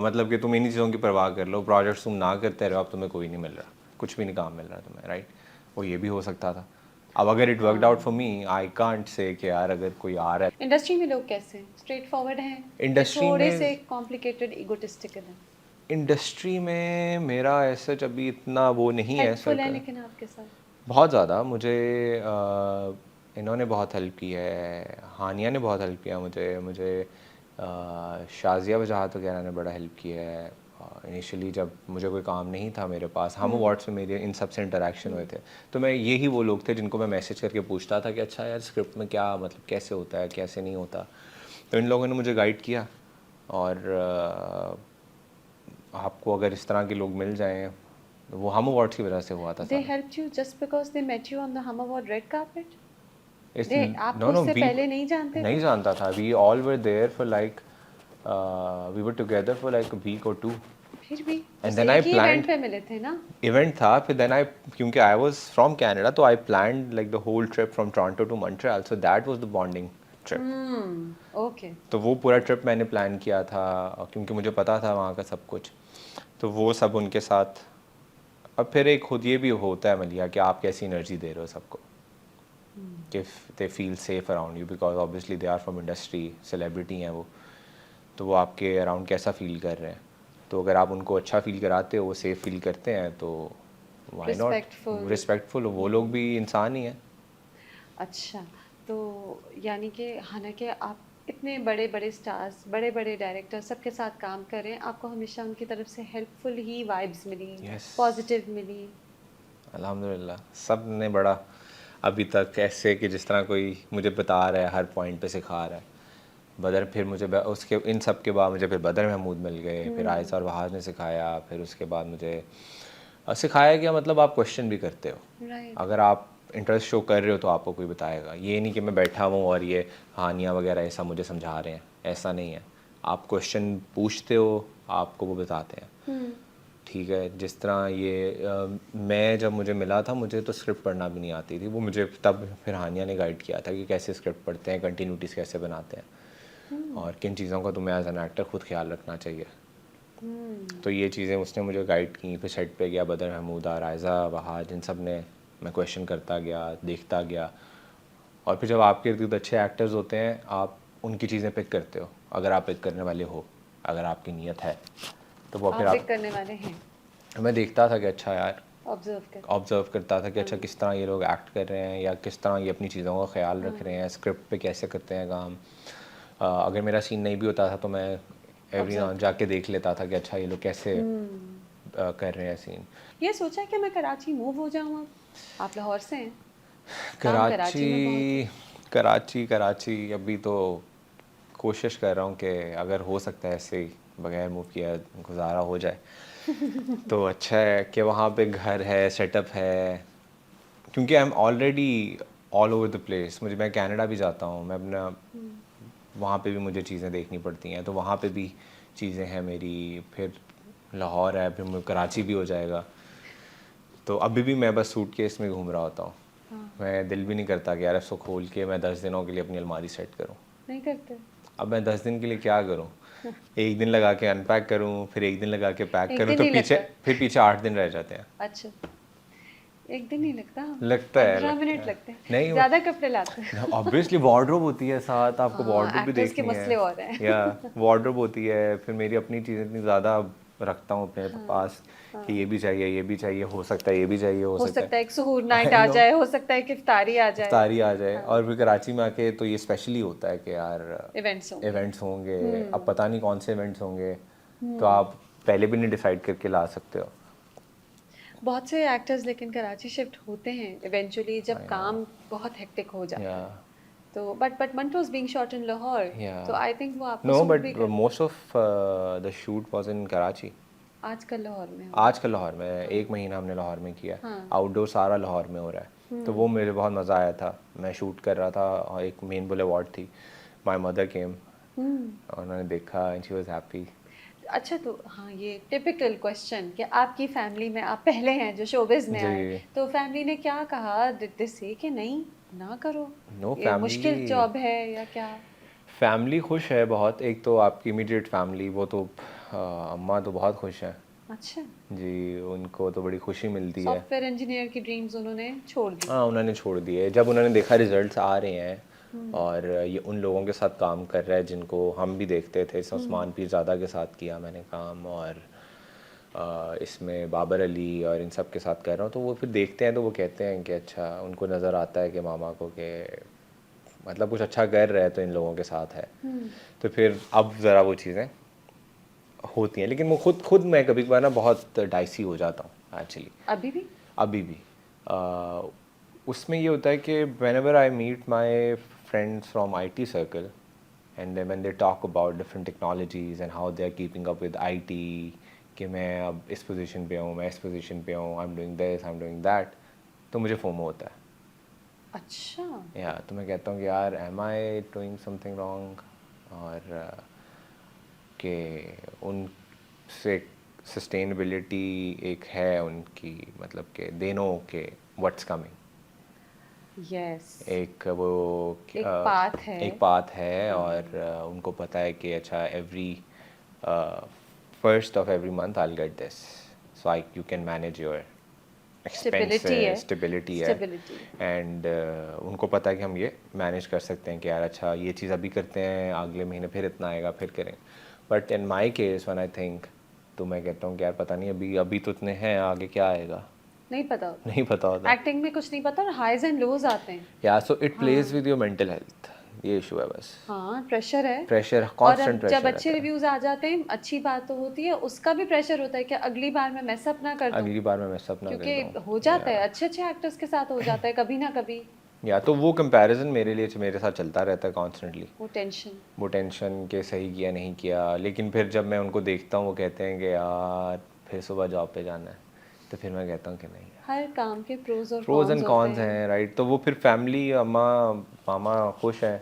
मतलब कि तुम इन्हीं चीज़ों की परवाह कर लो, प्रोजेक्ट्स तुम ना करते रहो, अब तुम्हें कोई नहीं मिल रहा, कुछ भी नहीं काम मिल रहा तुम्हें, राइट? वो ये भी हो सकता था। अब अगर it worked out for me, I can't say कि यार अगर कोई आ रहा है इंडस्ट्री में लोग कैसे स्ट्रेट फॉरवर्ड हैं कि इंडस्ट्री थोड़े में, से कॉम्प्लिकेटेड इगोटिस्टिकल हैं? इंडस्ट्री में मेरा ऐसा अभी इतना वो नहीं है हेल्पफुल है सर्कल। लेकिन आपके साथ? बहुत ज़्यादा मुझे इन्होंने बहुत हेल्प की है, हानिया ने बहुत हेल्प किया मुझे, शाज़िया वजाहत वगैरह ने बड़ा हेल्प किया है। इनिशियली जब मुझे कोई काम नहीं था मेरे पास, हम अवार्ड्स में मेरे इन सब से इंटरेक्शन हुए थे, तो मैं यही वो लोग थे जिनको मैं मैसेज करके पूछता था कि अच्छा यार स्क्रिप्ट में क्या मतलब कैसे होता है कैसे नहीं होता, तो इन लोगों ने मुझे गाइड किया। और आपको अगर इस तरह के लोग मिल जाएं, वो हम अवार्ड्स की वजह से हुआ था दे सारा। Helped you just because they met you on the um award red carpet? Is they know आपको नो उससे वी पहले नहीं जानते नहीं थे? जानता था, we all were there for like we were together for like a week और टू, फिर भी एंड उस देन आई एक ही इवेंट प्लान्ड पे मिले थे ना? इवेंट था, फिर देन आई क्योंकि आई वाज फ्रॉम कनाडा तो I planned like the whole trip from Toronto to Montreal, so that was the bonding trip. Okay. तो वो पूरा ट्रिप मैंने प्लान किया था क्योंकि मुझे पता था वहाँ का सब कुछ, तो वो सब उनके साथ। अब फिर एक खुद ये भी होता है मलिया कि आप कैसी एनर्जी दे रहे हो सबको, कि they feel safe around you, because obviously they are from industry, celebrity हैं वो, तो वो आपके अराउंड कैसा फील कर रहे हैं, तो अगर आप उनको अच्छा फील कराते हो, वो सेफ फील करते हैं, तो वाई नॉट। रिस्पेक्टफुल। रिस्पेक्टफुल, वो लोग भी इंसान ही हैं। अच्छा, तो यानी कि हालांकि आप इतने बड़े बड़े स्टार्स, बड़े बड़े डायरेक्टर सबके साथ काम कर रहे हैं, आपको हमेशा उनकी तरफ से हेल्पफुल ही वाइब्स मिली, यस, पॉजिटिव मिली? अल्हम्दुलिल्लाह सब ने बड़ा अभी तक ऐसे कि जिस तरह कोई मुझे बता रहा है, हर पॉइंट पे सिखा रहा है। बदर फिर मुझे उसके इन सब के बाद मुझे फिर बदर महमूद मिल गए, फिर आयशा और वहाज ने सिखाया, फिर उसके बाद मुझे सिखाया गया मतलब आप क्वेश्चन भी करते हो, राइट। अगर आप इंटरेस्ट शो कर रहे हो तो आपको कोई बताएगा, ये नहीं कि मैं बैठा हूँ और ये हानिया वगैरह ऐसा मुझे समझा रहे हैं, ऐसा नहीं है। आप क्वेश्चन पूछते हो, आपको वो बताते हैं। ठीक है, जिस तरह ये मैं जब मुझे मिला था, मुझे तो स्क्रिप्ट पढ़ना भी नहीं आती थी, वो मुझे तब फिर हानिया ने गाइड किया था कि कैसे स्क्रिप्ट पढ़ते हैं, कंटिन्यूटीज कैसे बनाते हैं, और किन चीज़ों का तुम्हें एज एन एक्टर खुद ख्याल रखना चाहिए। तो ये चीज़ें उसने मुझे गाइड की। फिर सेट पे गया, बदर महमूद, रायज़ा, वहाज, इन सब ने, मैं क्वेश्चन करता गया, देखता गया, और फिर जब आपके इर्द गिर्द अच्छे एक्टर्स होते हैं, आप उनकी चीज़ें पिक करते हो, अगर आप पिक करने वाले हो, अगर आपकी नीयत है, तो वो फिर आप आप। पिक करने वाले हैं? मैं देखता था कि अच्छा यार, ऑब्जर्व कर। ऑब्ज़र्व करता था कि अच्छा किस तरह ये लोग एक्ट कर रहे हैं, या किस तरह ये अपनी चीज़ों का ख्याल रख रहे हैं, स्क्रिप्ट पे कैसे करते हैं काम। अगर मेरा सीन नहीं भी होता था तो मैं एवरी ऑब्जर्व नाउ जाके देख लेता था कि अच्छा ये लोग कैसे कर रहे हैं सीन। ये सोचा कि मैं कराची मूव हो जाऊँ? अब आप लाहौर से हैं, काम कराची में बहुत है। कराची, कराची कराची अभी तो कोशिश कर रहा हूँ कि अगर हो सकता है ऐसे ही बगैर मूव किया गुजारा हो जाए तो अच्छा है कि वहाँ पे घर है, सेटअप है, क्योंकि I am already all over the place. मैं कनाडा भी जाता हूँ, मैं अपना वहाँ पे भी मुझे चीज़ें देखनी पड़ती हैं, तो वहाँ पे भी चीज़ें हैं मेरी, फिर लाहौर है, फिर कराची भी हो जाएगा। तो अभी भी मैं बस सूटकेस में घूम रहा होता हूँ। मैं दिल भी नहीं करता कि यार इसको खोल के मैं 10 दिनों के लिए अपनी अलमारी सेट करूँ। नहीं करते? अब मैं 10 दिन के लिए क्या करूँ? एक दिन लगा के अनपैक करूँ, फिर एक दिन लगा के पैक एक करूँ, दिन तो ही लगता है। फिर पीछे 8 दिन रह जाते हैं। अच्छा, एक दिन ही लगता? लगता है, 15 लगता मिनट है। लगते हैं। नहीं, ज़्यादा कपड़े लाते हैं। ऑब्वियसली वार्डरोब होती है साथ, आपको हाँ, वार्डरोब भी एक्टर्स के देखनी है, मसले और हैं। या वार्डरोब होती है, फिर मेरी अपनी चीज़ें इतनी ज़्यादा रखता हूँ अपने पास कि ये भी चाहिए, ये भी चाहिए, हो सकता है ये भी चाहिए, हो हो सकता सकता है है एक सुहूर नाइट आई आ नो जाए, हो सकता है कि इफ्तारी आ जाए। इफ्तारी आ जाए। और फिर कराची में आके तो ये स्पेशली होता है कि यार इवेंट्स होंगे। इवेंट्स होंगे, अब पता नहीं कौन से इवेंट्स होंगे, तो आप पहले भी नहीं डिसाइड करके ला सकते हो। बहुत से एक्टर्स लेकिन कराची शिफ्ट होते हैं इवेंचुअली जब आई नो, काम बहुत हेक्टिक हो या जाता है। तो but Manto is being shot in Lahore, या तो आई थिंक वो आपको नो, सूट बट भी कर। Most of the shoot was in Karachi. आजकल लाहौर में हो रहा आजकल लाहौर में, एक महीना हमने लाहौर में किया, हाँ। आउटडोर सारा लाहौर में हो रहा है, तो वो मुझे बहुत मज़ा आया था। मैं शूट कर रहा था और एक मेन बुल अवार्ड थी, माई मदर केम, हम्म। उन्होंने देखा एंड शी वाज हैप्पी। अच्छा तो हाँ, ये टिपिकल क्वेश्चन कि आपकी फैमिली में आप पहले हैं जो शोबिज में आए, जी। तो फैमिली ने क्या कहा? डिड दे से कि नहीं ना करो, नो, ये मुश्किल जॉब है या क्या? फैमिली खुश है बहुत। एक तो आपकी इमीडिएट फैमिली, वो तो अम्मा तो बहुत खुश हैं अच्छा, जी, उनको तो बड़ी खुशी मिलती है। सॉफ्टवेयर इंजीनियर की ड्रीम्स उन्होंने छोड़ दी। हाँ, उन्होंने छोड़ दिए जब उन्होंने देखा रिजल्ट्स आ रहे हैं हम्म और ये उन लोगों के साथ काम कर रहा है जिनको हम भी देखते थे। इस उस्मान पीरज़ादा के साथ किया मैंने काम, और इसमें बाबर अली और इन सब के साथ कर रहा हूँ, तो वो फिर देखते हैं तो वो कहते हैं कि अच्छा, उनको नज़र आता है कि मामा को कि मतलब कुछ अच्छा कर रहा है तो इन लोगों के साथ है। हम्म तो फिर अब ज़रा वो चीज़ें होती हैं, लेकिन वो खुद खुद मैं कभी कभार ना बहुत डाइसी हो जाता हूँ एक्चुअली। अभी भी? अभी भी उसमें ये होता है कि whenever I meet my friends from IT circle, and then when they talk about different technologies and how they are keeping up with IT, कि मैं अब इस पोजीशन पे हूँ, मैं इस पोजीशन पे हूँ, I'm doing this, I'm doing that, तो मुझे फोमो होता है। अच्छा, या तो मैं कहता हूँ कि यार am I doing something wrong, और कि उनसे सस्टेनेबिलिटी एक है उनकी, मतलब कि दे नो के व्हाट्स कमिंग। यस, एक वो एक पाथ है। एक पाथ है, हाँ, और उनको पता है कि अच्छा every first of every month I get this, so I you can manage your stability है, एक्सपेंसेस, स्टेबिलिटी है। स्टेबिलिटी। एंड उनको पता है कि हम ये मैनेज कर सकते हैं कि यार अच्छा ये चीज़ अभी करते हैं, अगले महीने फिर इतना आएगा, फिर करेंगे। But in my case when I think, तो मैं कहता हूँ कि यार पता नहीं, अभी अभी तो इतने हैं, आगे क्या आएगा नहीं पता होता, नहीं पता होता। एक्टिंग में कुछ नहीं पता और हाईज एंड लोज आते हैं। या सो इट प्लेज हाँ विद योर मेंटल हेल्थ, ये इशू है बस। हाँ, प्रेशर है। प्रेशर, और कांस्टेंट अब जब प्रेशर अच्छे रहता है। रिव्यूज आ जाते हैं, अच्छी बात तो होती है, उसका भी प्रेशर होता है कि अगली बार मैं मैसअप ना कर दूं, अगली बार मैं सब ना कर क्योंकि दूं। हो जाता है, या अच्छे अच्छे एक्टर्स के साथ हो जाता है कभी ना कभी। या तो वो कंपैरिजन मेरे लिए मेरे साथ चलता रहता है कॉन्स्टेंटली। वो टेंशन। वो टेंशन के सही किया नहीं किया, लेकिन फिर जब मैं उनको देखता हूँ वो कहते हैं कि यार फिर सुबह जॉब पे जाना है, तो फिर मैं कहता हूँ कि नहीं, हर काम के प्रोज और प्रोज कॉन्स एंड होते कॉन्स हैं। हैं, राइट। तो वो फिर फैमिली, अम्मा मामा खुश हैं,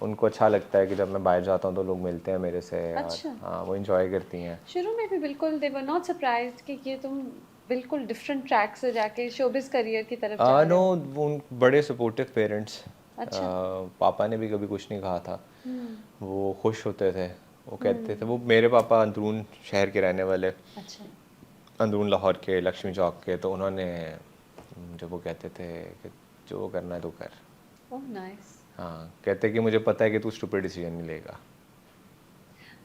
उनको अच्छा लगता है कि जब मैं बाहर जाता हूँ तो लोग मिलते हैं मेरे से, और अच्छा, हाँ वो इंजॉय करती हैं। शुरू में भी बिल्कुल दे वर नॉट सरप्राइज्ड कि ये तुम बिल्कुल डिफरेंट ट्रैक से जाके शोबिस करियर की तरफ जा नो, रहे हो। उन बड़े सपोर्टिव पेरेंट्स, अच्छा। पापा ने भी कभी कुछ नहीं कहा था। हम्म वो खुश होते थे, वो कहते थे, हम्म वो मेरे पापा अंदरून शहर के रहने वाले, अच्छा। अंदरून लाहौर के लक्ष्मी चौक के, तो उन्होंने जब वो कहते थे कि जो करना है तो कर। Oh nice. हाँ, कहते कि मुझे पता है कि तू स्टूपिड डिसीजन नहीं लेगा।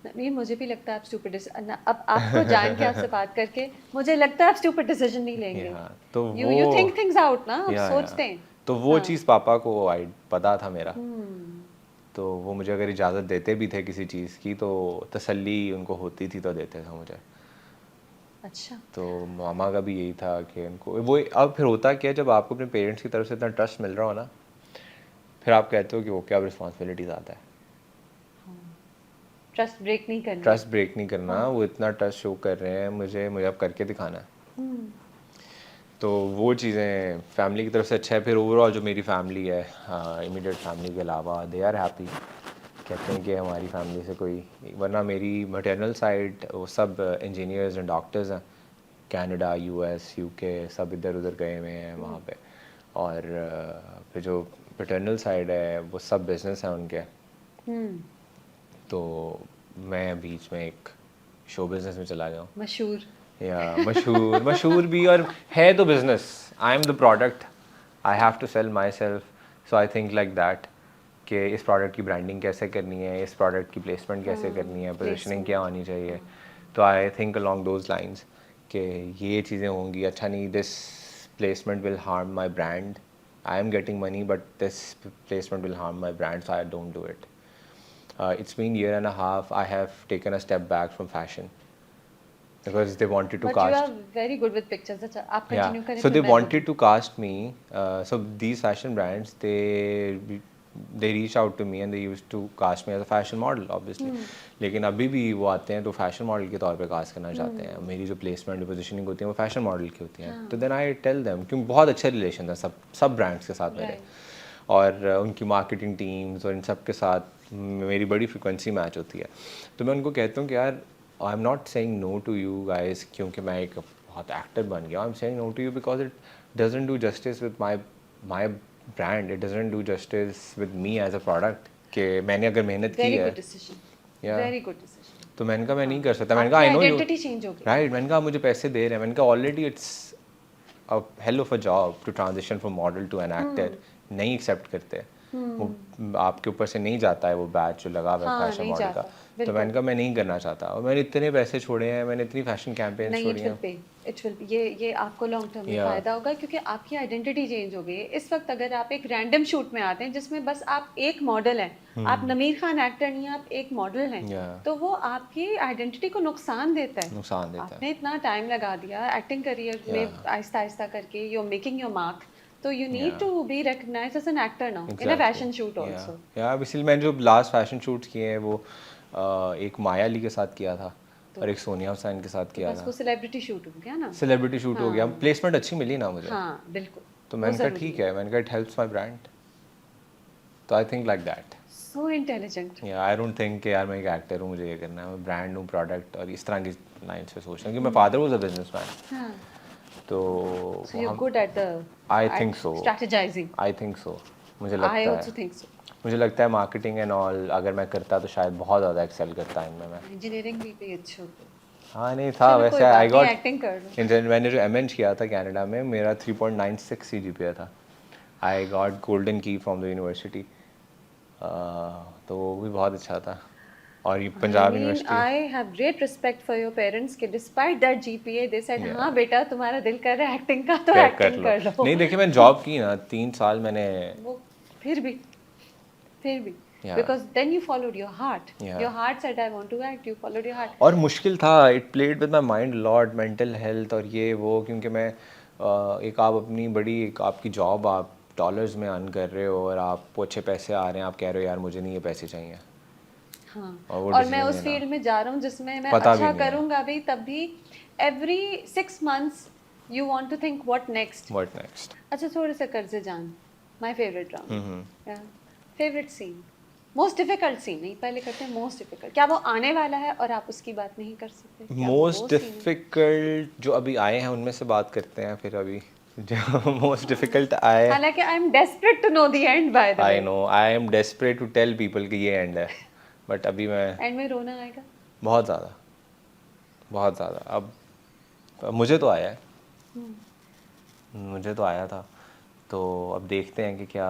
नहीं, मुझे भी लगता है आप स्टूपिड, अब आपको जान के, आपसे बात करके मुझे लगता है आप स्टूपिड डिसीजन नहीं लेंगे। या तो यू वो, थिंक थिंग्स आउट ना, आप या सोचते हैं। तो वो हाँ। चीज़ पापा को आई पता था मेरा, हम्म तो वो मुझे अगर इजाज़त देते भी थे किसी चीज़ की, तो तसल्ली उनको होती थी तो देते थे मुझे। अच्छा। तो मामा का भी यही था कि उनको वो, अब फिर होता क्या है, जब आपको अपने पेरेंट्स की तरफ से इतना ट्रस्ट मिल रहा हो ना, फिर आप कहते हो कि ओके अब रिस्पॉन्सिबिलिटी ज़्यादा है। हाँ, ट्रस्ट ब्रेक नहीं करना। ट्रस्ट ब्रेक नहीं करना, हाँ। वो इतना ट्रस्ट शो कर रहे हैं मुझे, मुझे अब करके दिखाना है। हम्म तो वो चीज़ें फैमिली की तरफ से अच्छा है। फिर ओवरऑल जो मेरी फैमिली है, इमीडिएट फैमिली के अलावा, दे आर हैप्पी। कहते हैं कि हमारी फैमिली से कोई, वरना मेरी मटर्नल साइड वो सब इंजीनियर्स एंड डॉक्टर्स हैं, कनाडा, यूएस, यूके, सब इधर उधर गए हुए हैं वहाँ पे। और फिर जो पैटर्नल साइड है वो सब बिजनेस है उनके। हम्म तो मैं बीच में एक शो बिजनेस में चला गया हूँ। मशहूर। या मशहूर, मशहूर भी, और है तो business, I am the product, I have to sell myself. So I think like that कि इस प्रोडक्ट की ब्रांडिंग कैसे करनी है, इस प्रोडक्ट की प्लेसमेंट कैसे करनी है, पोजिशनिंग क्या प्लेसमेंट। होनी चाहिए। हाँ। तो I think along those lines कि ये चीज़ें होंगी, अच्छा नहीं, this placement will harm my brand, I am getting money but this placement will harm my brand, so I don't do it. It's been year and a half. I have taken a step back from fashion because they wanted to but you are cast. Very good with pictures. अच्छा, आप Yeah, continue करें so फिर they मैं बोलूँ। wanted to cast me. So these fashion brands, they reached out to me and they used to cast me as a fashion model, obviously. लेकिन अभी भी वो आते हैं तो फैशन मॉडल के तौर पे कास्ट करना चाहते हैं। मेरी जो प्लेसमेंट पोजीशनिंग होती है वो फैशन मॉडल की होती है। तो देन आई टेल देम, क्योंकि बहुत अच्छे रिलेशन है सब ब्रांड्स के साथ मेरे, राइट। और उनकी मार्केटिंग टीम्स और इन सब के साथ मेरी बड़ी फ्रिक्वेंसी मैच होती है। तो मैं उनको कहता हूँ कि यार I am not saying no to you guys क्योंकि मैं एक बहुत एक्टर बन गया, I am saying no to you because it doesn't do justice with my brand, it doesn't do justice with me as a product कि मैंने अगर मेहनत की वेरी है। Good decision, Yeah. Very good decision. तो मैंने कहा मैं नहीं कर सकता, मैंने कहा I know you identity change हो गई। राइट, मैंने कहा आप मुझे पैसे दे रहे हैं, मैंने कहा already it's a hell of a job to transition from model to an actor, नहीं एक्सेप्ट करते वो, आपके ऊपर से नहीं जाता है वो बैच जो लगा हुआ है हाँ, फैशन नहीं मॉडल का। जाता, तो बिल्कुल। मैंने कहा मैं नहीं करना चाहता, और मैंने इतने पैसे छोड़े हैं, मैंने इतनी फैशन कैंपेन्स नहीं, छोड़ी इट विल हैं। पे, इट विल, ये आपको लॉन्ग टर्म में Yeah. फ़ायदा होगा क्योंकि आपकी आइडेंटिटी चेंज हो गई है। इस वक्त अगर आप एक रैंडम शूट में आते हैं जिसमें बस आप एक मॉडल हैं, आप नमीर खान एक्टर नहीं हैं, आप एक मॉडल हैं, Yeah. तो वो आपकी आइडेंटिटी को नुकसान देता है। नुकसान देता है। आपने इतना टाइम लगा दिया एक्टिंग करियर में, Yeah. आहिस्ता आहिस्ता करके you are making your mark, तो you need Yeah. To be recognised as an actor now in a fashion shoot also. Yeah इसलिए मैंने जो लास्ट फैशन शूट्स किए हैं वो एक माया अली के साथ किया था और एक सोनिया हुसैन के साथ किया बस था। वो सेलिब्रिटी शूट हो गया ना। सेलिब्रिटी शूट हो गया, प्लेसमेंट अच्छी मिली ना मुझे, हाँ, बिल्कुल। तो मैंने कहा ठीक है, मैंने कहा इट हेल्प्स माय ब्रांड, तो आई think like that. So intelligent. या आई डोंट थिंक कि यार मैं एक एक्टर हूँ मुझे ये करना है, मैं ब्रांड हूँ, प्रोडक्ट और इस तरह की लाइन से सोचना, क्योंकि मैं फादर वाज अ बिजनेसमैन, हाँ, तो so you're good at the I think so, strategizing. I think so, मुझे I लगता also है, think so. मुझे लगता है मार्केटिंग एंड ऑल अगर मैं करता तो शायद बहुत ज़्यादा एक्सेल करता इनमें मैं। इंजीनियरिंग भी अच्छे होते हैं। हाँ नहीं था चलो, वैसे, कोई बात आई नहीं, गॉट एक्टिंग कर लो। मैंने जो एम किया था कनाडा में, मेरा 3.96 CGPA था, आई गॉट गोल्डन की फ्रॉम द यूनिवर्सिटी, तो वो भी बहुत अच्छा था। और ये Punjab university, I have great respect for your parents कि despite that GPA they said Yeah. हाँ बेटा तुम्हारा दिल कर रहा है एक्टिंग का तो कर एक्टिंग कर लो। नहीं देखिए मैंने जॉब की ना 3 साल मैंने। वो फिर भी Yeah. because then you followed your heart. Yeah. Your heart said I want to act, you followed your heart. और मुश्किल था, it played with my mind lot, mental health और ये वो, क्योंकि मैं एक आप अपनी बड़ी एक आपकी जॉब आप डॉलर्स में अर्न कर रहे हो और आपको अच्छे पैसे आ रहे हैं, आप कह रहे हो यार मुझे नहीं ये पैसे चाहिए, हाँ, और वो और मैं decision उस लेना। फील्ड में जा रहा हूँ जिसमें मैं पता भी अच्छा नहीं है। करूँगा भी, तब भी every 6 months you want to think what next. What next. अच्छा, थोड़े से कर्जे जान, माय फेवरेट ड्रामा, या favourite scene, most difficult scene, नहीं पहले करते हैं मोस्ट डिफिकल्ट, क्या वो आने वाला है और आप उसकी बात नहीं कर सकते? क्या वो मोस्ट scene है? डिफिकल्ट जो अभी आए हैं उनमें से बात करते हैं फिर, अभी जो मोस्ट डिफिकल्ट आए, हालांकि I am desperate to know the end by the I way, no I am desperate to tell people कि ये एंड है, बट अभी मैं एंड में रोना आएगा। बहुत ज़्यादा, बहुत ज़्यादा। अब मुझे तो आया है, मुझे तो आया था, तो अब देखते हैं कि क्या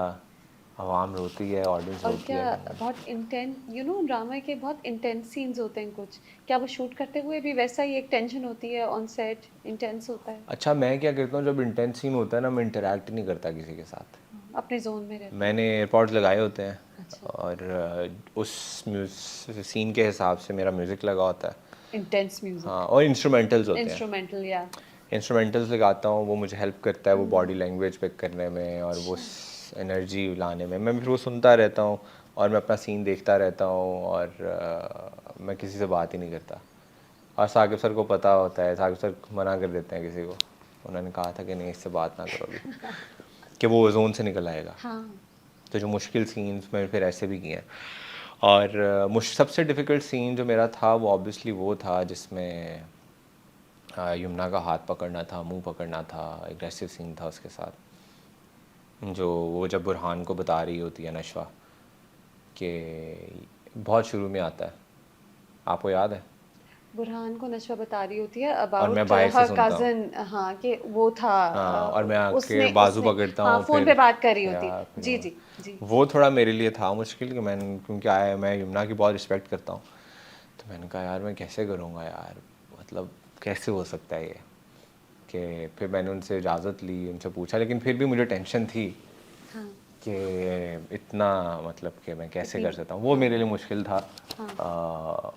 आवाम रोती है, ऑडियंस और रोती क्या है। बहुत इंटेंस, यू नो ड्रामा के बहुत इंटेंस सीन्स होते हैं कुछ, क्या वो शूट करते हुए भी वैसा ही एक टेंशन होती है ऑन सेट, इंटेंस होता है? अच्छा मैं क्या करता हूँ, जब इंटेंस सीन होता है ना, मैं इंटरेक्ट नहीं करता किसी के साथ, अपने जोन में रहते मैंने एयरपॉड्स लगाए होते हैं, अच्छा। और उस सीन के हिसाब से मेरा म्यूज़िक लगा होता है। इंटेंस म्यूजिक, हाँ, और इंस्ट्रूमेंटल्स होते हैं, इंस्ट्रूमेंटल, या इंस्ट्रूमेंटल्स लगाता हूँ, वो मुझे हेल्प करता है वो बॉडी लैंग्वेज पिक करने में और वो एनर्जी लाने में। मैं फिर वो सुनता रहता हूँ और मैं अपना सीन देखता रहता हूँ, और मैं किसी से बात ही नहीं करता। और साकिब सर को पता होता है, साकिब सर मना कर देते हैं किसी को, उन्होंने कहा था कि नहीं इससे बात ना करो अभी कि वो जोन से निकल आएगा। हाँ, तो जो मुश्किल सीन्स मैंने फिर ऐसे भी किए हैं, और सबसे डिफ़िकल्ट सीन जो मेरा था वो ऑब्वियसली वो था जिसमें यमुना का हाथ पकड़ना था, मुंह पकड़ना था, एग्रेसिव सीन था उसके साथ, जो वो जब बुरहान को बता रही होती है नशवा कि बहुत शुरू में आता है, आपको याद है? बुरहान को नशवा बता रही होती है और अबाउट मैं बाहर से हर सुनता हूँ। कजन, हाँ कि वो था, हाँ, और मैं आके उसने बाजू उसने- पकड़ता हाँ, हूँ, फोन फिर पे बात कर रही होती या है। फिर जी जी जी। वो थोड़ा मेरे लिए था मुश्किल, कि मैंने क्योंकि आया मैं यमुना की बहुत रिस्पेक्ट करता हूँ, तो मैंने कहा यार मैं कैसे करूँगा यार, मतलब कैसे हो सकता है ये, कि फिर मैंने उनसे इजाज़त ली, उनसे पूछा, लेकिन फिर भी मुझे टेंशन थी हाँ, कि इतना मतलब कि मैं कैसे कर सकता हूँ, वो मेरे लिए मुश्किल था।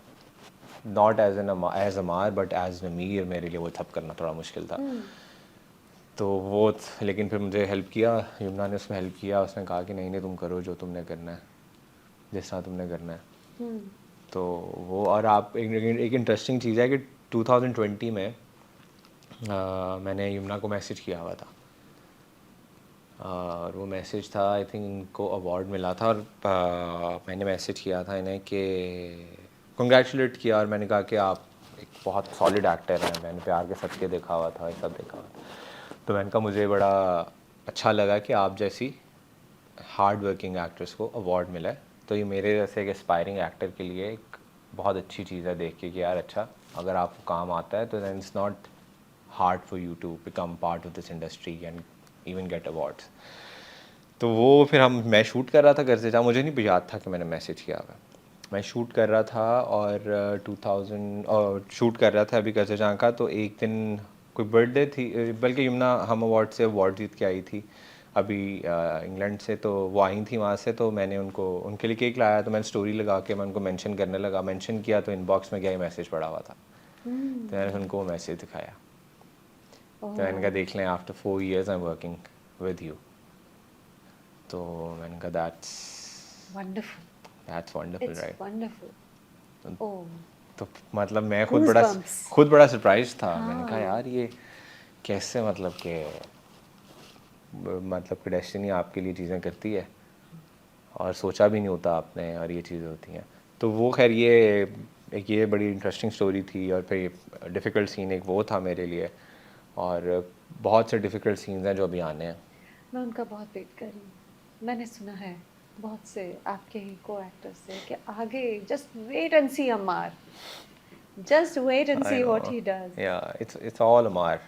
Not as Amar but as Namir मेरे लिए वो सब करना थोड़ा मुश्किल था। तो वो लेकिन फिर मुझे हेल्प किया, यमुना ने उसमें हेल्प किया, उसने कहा कि नहीं नहीं तुम करो जो तुमने करना है, जिस तरह तुमने करना है। तो वो, और आप एक इंटरेस्टिंग चीज़ है कि 2020 में मैंने यमुना को मैसेज किया हुआ था, और वो मैसेज था आई थिंक इनको अवार्ड मिला था, और मैंने मैसेज किया था इन्हें कि कंग्रेचुलेट किया, और मैंने कहा कि आप एक बहुत सॉलिड एक्टर हैं, मैंने प्यार के सदके देखा हुआ था, ये सब देखा हुआ था। तो मैंने कहा मुझे बड़ा अच्छा लगा कि आप जैसी हार्ड वर्किंग एक्ट्रेस को अवार्ड मिला है। तो ये मेरे जैसे एक एस्पायरिंग एक्टर के लिए एक बहुत अच्छी चीज़ है देख के कि यार अच्छा अगर आपको काम आता है तो then it's not hard for you to become part of this industry and even get awards. तो वो फिर मैं शूट कर रहा था घर से जहाँ, मुझे नहीं याद था कि मैंने मैसेज किया हुआ है। मैं शूट कर रहा था और 2000 और शूट कर रहा था अभी घर से जहाँ का। तो एक दिन कोई बर्थडे थी, बल्कि यमुना हम अवार्ड से अवार्ड जीत के आई थी अभी इंग्लैंड से। तो वो आई थी वहाँ से, तो मैंने उनके लिए केक लाया। तो मैंने स्टोरी लगा के मैं उनको मेंशन करने लगा, मेंशन किया तो इनबॉक्स में गया मैसेज पड़ा हुआ था। तो मैंने उनको वो मैसेज दिखाया। तो मैंने कहा देख लें, after 4 years I am working with you. तो मैंने कहा that's wonderful it's right. Wonderful. Oh, तो मतलब मैं Goosebumps. खुद बड़ा सरप्राइज था। मैंने कहा हाँ। यार ये कैसे, मतलब कि डेस्टिनी आपके लिए चीज़ें करती है और सोचा भी नहीं होता आपने, और ये चीज़ें होती हैं। तो वो खैर ये बड़ी इंटरेस्टिंग स्टोरी थी। और फिर डिफ़िकल्ट सीन एक वो था मेरे लिए, और बहुत से डिफ़िकल्ट सीन्स हैं जो अभी आने हैं। मैं उनका बहुत वेट कर रही हूँ। मैंने सुना है बहुत से आपके ही को एक्टर्स से कि आगे just wait and see Amar, just wait and I see what know. He does. Yeah, it's all Amar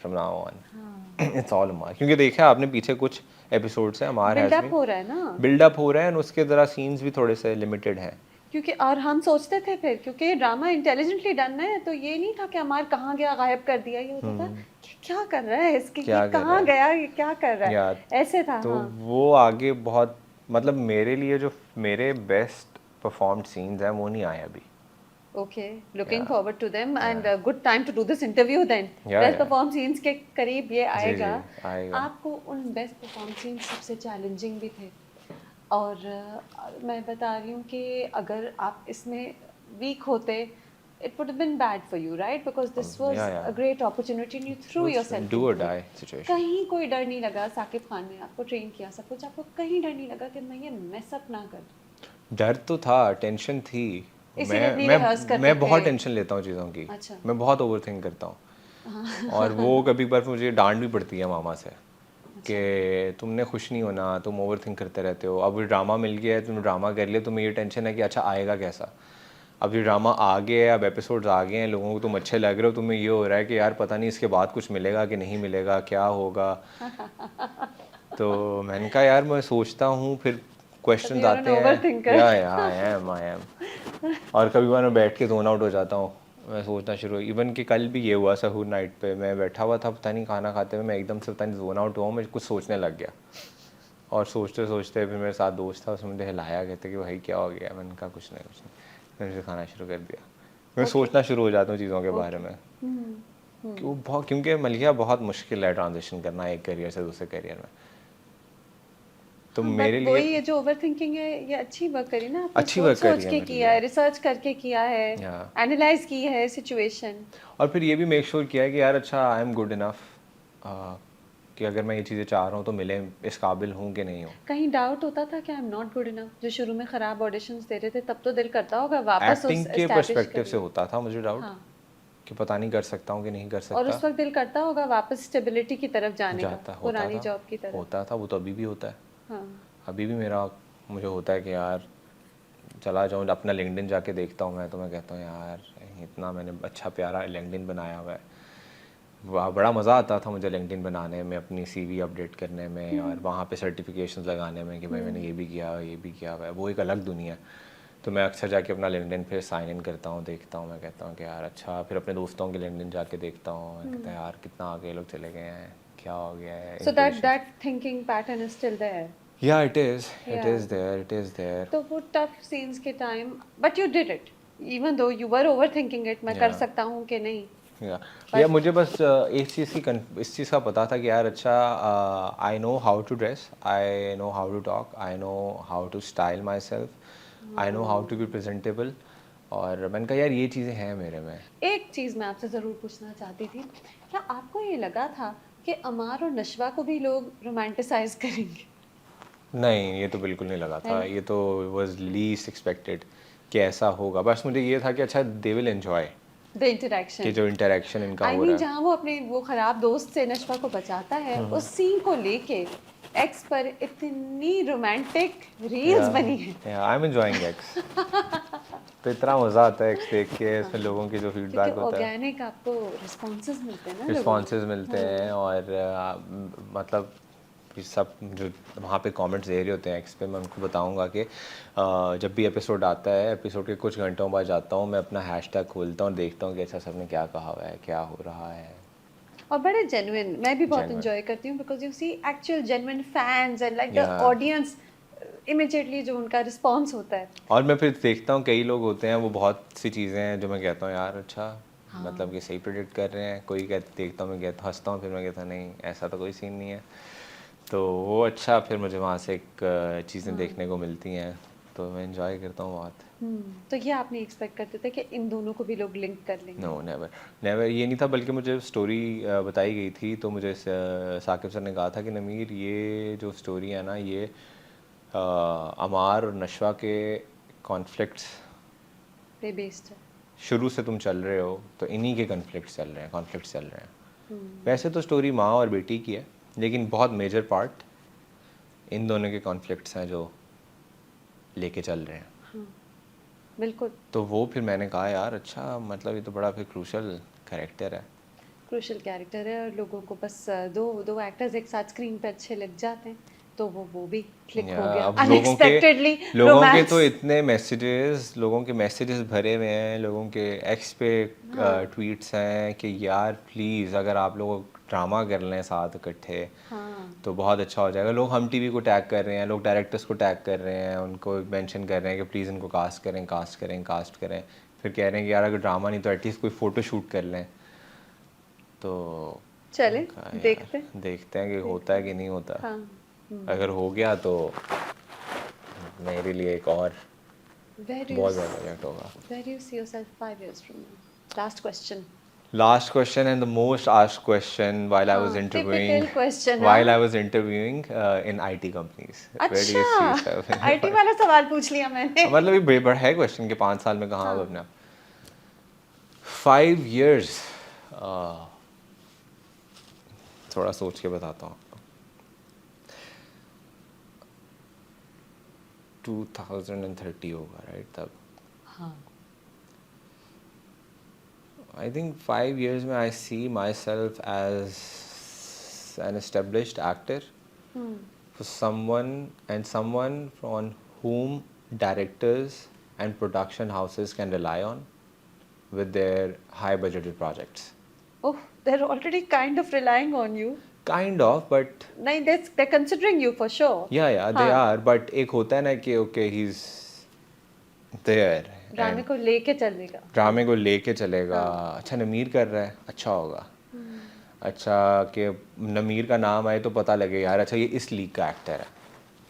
from now on. हाँ, It's all Amar. क्योंकि देखा आपने पीछे कुछ एपिसोड से Amar has बिल्डअप been हो रहा है ना, बिल्डअप हो रहा है, और उसके ज़रा सीन्स भी थोड़े से लिमिटेड हैं। क्योंकि और हम सोचते थे फिर, क्योंकि ये ड्रामा इंटेलिजेंटली डन है, तो ये नहीं था कि अमार कहाँ गया, गायब कर दिया। ये होता था कि क्या कर रहा है इसके, ये क्या कर रहा कहाँ है गया, ये क्या कर रहा या है, ऐसे था। तो हाँ, वो आगे बहुत, मतलब मेरे लिए जो मेरे बेस्ट परफॉर्म्ड सीन्स हैं वो नहीं आए अभी। Okay, looking yeah forward to them and good time to do this interview then. Best या परफॉर्म सीन्स के करीब ये जी जी आएगा। आएगा। आपको उन बेस्ट परफॉर्म सीन्स सबसे चैलेंजिंग भी थे, और मैं बता रही हूँ कि अगर आप इसमें वीक होते, it would have been bad for you, right? Because this was yeah a great opportunity and you threw was yourself do or into इट। die situation. कहीं कोई डर नहीं लगा? साकिब खान ने आपको ट्रेन किया सब कुछ, आपको कहीं डर नहीं लगा कि मैं ये मेस अप ना कर दूं? डर तो था, टेंशन थी। इसीलिए मैं इतनी मैं रिहर्स करते मैं थे। बहुत टेंशन लेता हूँ चीज़ों की। अच्छा। मैं बहुत ओवरथिंक करता हूँ। हाँ। और वो कभी बार मुझे डांट भी पड़ती है मामा से अच्छा। कि तुमने खुश नहीं होना, तुम ओवरथिंक करते रहते हो। अब ये ड्रामा मिल गया है, तुमने ड्रामा कर लिया, तुम्हें ये टेंशन है कि अच्छा आएगा कैसा। अब ये ड्रामा आ गया है, अब एपिसोड्स आ गए हैं, लोगों को तुम अच्छे लग रहे हो, तुम्हें ये हो रहा है कि यार पता नहीं इसके बाद कुछ मिलेगा कि नहीं मिलेगा, क्या होगा। तो मैंने कहा यार मैं सोचता हूँ, फिर So क्वेश्चंस you're an आते हैं। overthinker. या आई एम। और कभी बार मैं बैठ के जोन आउट हो जाता हूँ, मैं सोचना शुरू। इवन कि कल भी ये हुआ, सहूर नाइट पे मैं बैठा हुआ था, पता नहीं खाना खाते हुए मैं एकदम से पता नहीं जोन आउट हुआ, मैं कुछ सोचने लग गया। और सोचते सोचते फिर मेरे साथ दोस्त था, उसने मुझे हिलाया, कहते कि भाई क्या हो गया। मैंने कहा कुछ नहीं। मैंने फिर खाना शुरू कर दिया। मैं सोचना शुरू हो जाता हूँ चीज़ों के बारे में कि वो बहुत, क्योंकि मलिया बहुत मुश्किल है ट्रांजिशन करना एक करियर से दूसरे करियर में। तो हाँ, मेरे बट लिए वही ये जो ओवर थिंकिंग है, ये अच्छी वर्क करी ना आपने, अच्छी सोच वर्क सोच करी है के मेरे किया है, लिए। रिसर्च करके किया है, या एनालाइज की है सिचुएशन। और फिर ये भी मेक श्योर किया है कि यार अच्छा आई एम गुड इनफ, कि अगर मैं ये चीज़ें चाह रहा हूँ तो मिले, इस काबिल हूँ कि नहीं हूँ। कहीं डाउट होता था कि आई एम नॉट गुड इनफ? जो शुरू में खराब ऑडिशंस दे रहे थे, तब तो दिल करता होगा वापस उस एक्टिंग के एस्टैब्लिश पर्सपेक्टिव से करिए। होता था मुझे डाउट हाँ, कि पता नहीं कर सकता हूँ कि नहीं कर और सकता। उस वक्त दिल करता होगा वापस स्टेबिलिटी की तरफ जाने का, जाता होता पुरानी था जॉब की तरफ। होता था, वो तो अभी भी होता है। हाँ। अभी भी मुझे होता है कि यार चला जाऊँ अपना लिंक्डइन जाके देखता हूँ मैं, तो मैं कहता हूँ यार इतना मैंने अच्छा प्यारा लिंक्डइन बनाया हुआ है। बड़ा मज़ा आता था मुझे लिंक्डइन बनाने में, अपनी सीवी अपडेट करने में, और वहाँ पे सर्टिफिकेशंस लगाने में कि भाई मैंने ये भी किया हुआ है। वो एक अलग दुनिया है। तो मैं अक्सर जाके अपना लिंक्डइन पे साइन इन करता हूँ, देखता हूँ, मैं कहता हूँ कि यार अच्छा। फिर अपने दोस्तों के लिंक्डइन जाके देखता हूँ, मैं कहता हूँ यार कितना आगे लोग चले गए हैं, क्या हो गया है, so that inspiration. That thinking pattern is still there. Yeah it yeah, is there, it is there. तो वो टफ सीन्स के time, but you did it even though you were overthinking it, मैं कर या सकता हूँ कि नहीं। या मुझे बस इस चीज़ का पता था कि यार अच्छा I know how to dress, I know how to talk, I know how to style myself, I know how to be presentable. और मैंने कहा यार ये चीज़ें हैं मेरे में। एक चीज़ मैं आपसे ज़रूर पूछना चाहती थी, क्या आपको ये लगा था कि अमार और नशवा को भी लोग रोमांटिसाइज करेंगे? नहीं, ये तो बिल्कुल नहीं लगा है था। ना? ये तो वाज लीस्ट एक्सपेक्टेड कि ऐसा होगा। बस मुझे ये था कि अच्छा they will enjoy. The interaction कि जो इंटरेक्शन इनका आई हो मीन रहा है। जहाँ वो अपने वो खराब दोस्त से नशवा को बचाता है, उस सीन को लेके एक्स पर इतनी रोमांटिक रील्स बनी है। I am enjoying x. तो इतना मज़ा आता है एक्स देख के, हाँ, इसमें लोगों की जो क्योंकि फीडबैक होता है, ऑर्गेनिक आपको रिस्पॉन्सेज मिलते हैं ना लोगों के। रिस्पॉन्सेज मिलते हैं, और मतलब ये सब जो वहाँ पे कमेंट्स दे रहे होते हैं एक्स पे, मैं उनको बताऊंगा कि जब भी एपिसोड आता है, एपिसोड के कुछ घंटों बाद जाता हूँ मैं, अपना हैशटैग खोलता हूँ, देखता हूँ कि अच्छा सबने क्या कहा हुआ है, क्या हो रहा है। और बड़े जेन्युइन, मैं भी बहुत जेन्युइन एंजॉय करती हूँ because you see actual genuine fans and like the yeah. Audience immediately जो उनका रिस्पॉन्स होता है। और मैं फिर देखता हूँ कई लोग होते हैं, वो बहुत सी चीज़ें हैं जो मैं कहता हूँ यार अच्छा, मतलब कि सही प्रेडिक्ट कर रहे हैं, कोई कहते देखता हूँ, मैं कहता हंसता हूँ, फिर मैं कहता नहीं ऐसा तो कोई सीन नहीं है। तो वो अच्छा, फिर मुझे वहाँ से एक चीज़ें देखने को मिलती हैं, तो मैं इंजॉय करता हूँ बहुत। तो ये आप नहीं एक्सपेक्ट करते थे कि इन दोनों को भी लोग लिंक कर लेंगे? नो नेवर, नेवर, ये नहीं था, बल्कि मुझे स्टोरी बताई गई थी, तो मुझे साकिब सर ने कहा था कि नमीर ये जो स्टोरी है ना, ये अमार और नशवा के कॉन्फ्लिक्ट्स पे बेस्ड है। शुरू से तुम चल रहे हो, तो इन्हीं के कॉन्फ्लिक्ट्स चल रहे हैं, कॉन्फ्लिक्ट्स चल रहे हैं। वैसे तो स्टोरी माँ और बेटी की है, लेकिन बहुत मेजर पार्ट इन दोनों के कॉन्फ्लिक्ट्स हैं जो लेके चल रहे हैं। बिल्कुल तो वो फिर मैंने कहा यार अच्छा, मतलब ये तो बड़ा फिर क्रूशल कैरेक्टर है। क्रूशल कैरेक्टर है, और लोगों को बस दो दो एक्टर्स एक साथ स्क्रीन पे अच्छे लग जाते हैं, तो वो भी क्लिक या हो गया अब अनएक्सपेक्टेडली लोगों के तो रोमांस। इतने मैसेजेस, लोगों के मैसेजेस भरे हुए हैं, लोगों के एक्स पे हाँ ट्वीट्स हैं कि यार प्लीज़ अगर आप लोग ड्रामा कर लें साथ इकट्ठे हाँ तो बहुत अच्छा हो जाएगा। लोग हम टीवी को टैग कर रहे हैं, लोग डायरेक्टर्स को टैग कर रहे हैं, उनको मेंशन कर रहे हैं कि प्लीज़ इनको कास्ट करें, कास्ट करें, कास्ट करें। फिर कह रहे हैं कि यार अगर ड्रामा नहीं तो एटलीस्ट कोई फ़ोटो शूट कर लें। तो चले कहा देखते यार देखते हैं कि होता देखते है कि नहीं होता। हाँ। अगर हो गया तो मेरे लिए एक और Where do you बहुत बड़ा प्रोजेक्ट होगा। where do you see yourself 5 years from now? Last question. Last question and the most asked question while I was हाँ interviewing, typical question while I हाँ। was interviewing in IT companies. Where do you see अच्छा yourself in IT वाला सवाल पूछ लिया मैंने। मतलब ये बड़ा है क्वेश्चन कि 5 साल में कहाँ आप हाँ अपने आप। 5 years, थोड़ा सोच के बताता हूँ आपको। 2030 होगा राइट तब। हाँ I think 5 years में I see myself as an established actor, for someone on whom directors and production houses can rely on with their high budgeted projects. oh they're already kind of relying on you। Kind of, but नहीं they're considering you for sure। yeah, they हाँ are. But एक होता है ना कि okay, he's there ड्रामे and को लेके चलेगा। हाँ ड्रामे को लेके चलेगा। हाँ अच्छा नमीर कर रहा है, अच्छा होगा। अच्छा कि नमीर का नाम आए तो पता लगे यार अच्छा ये इस लीग का एक्टर है।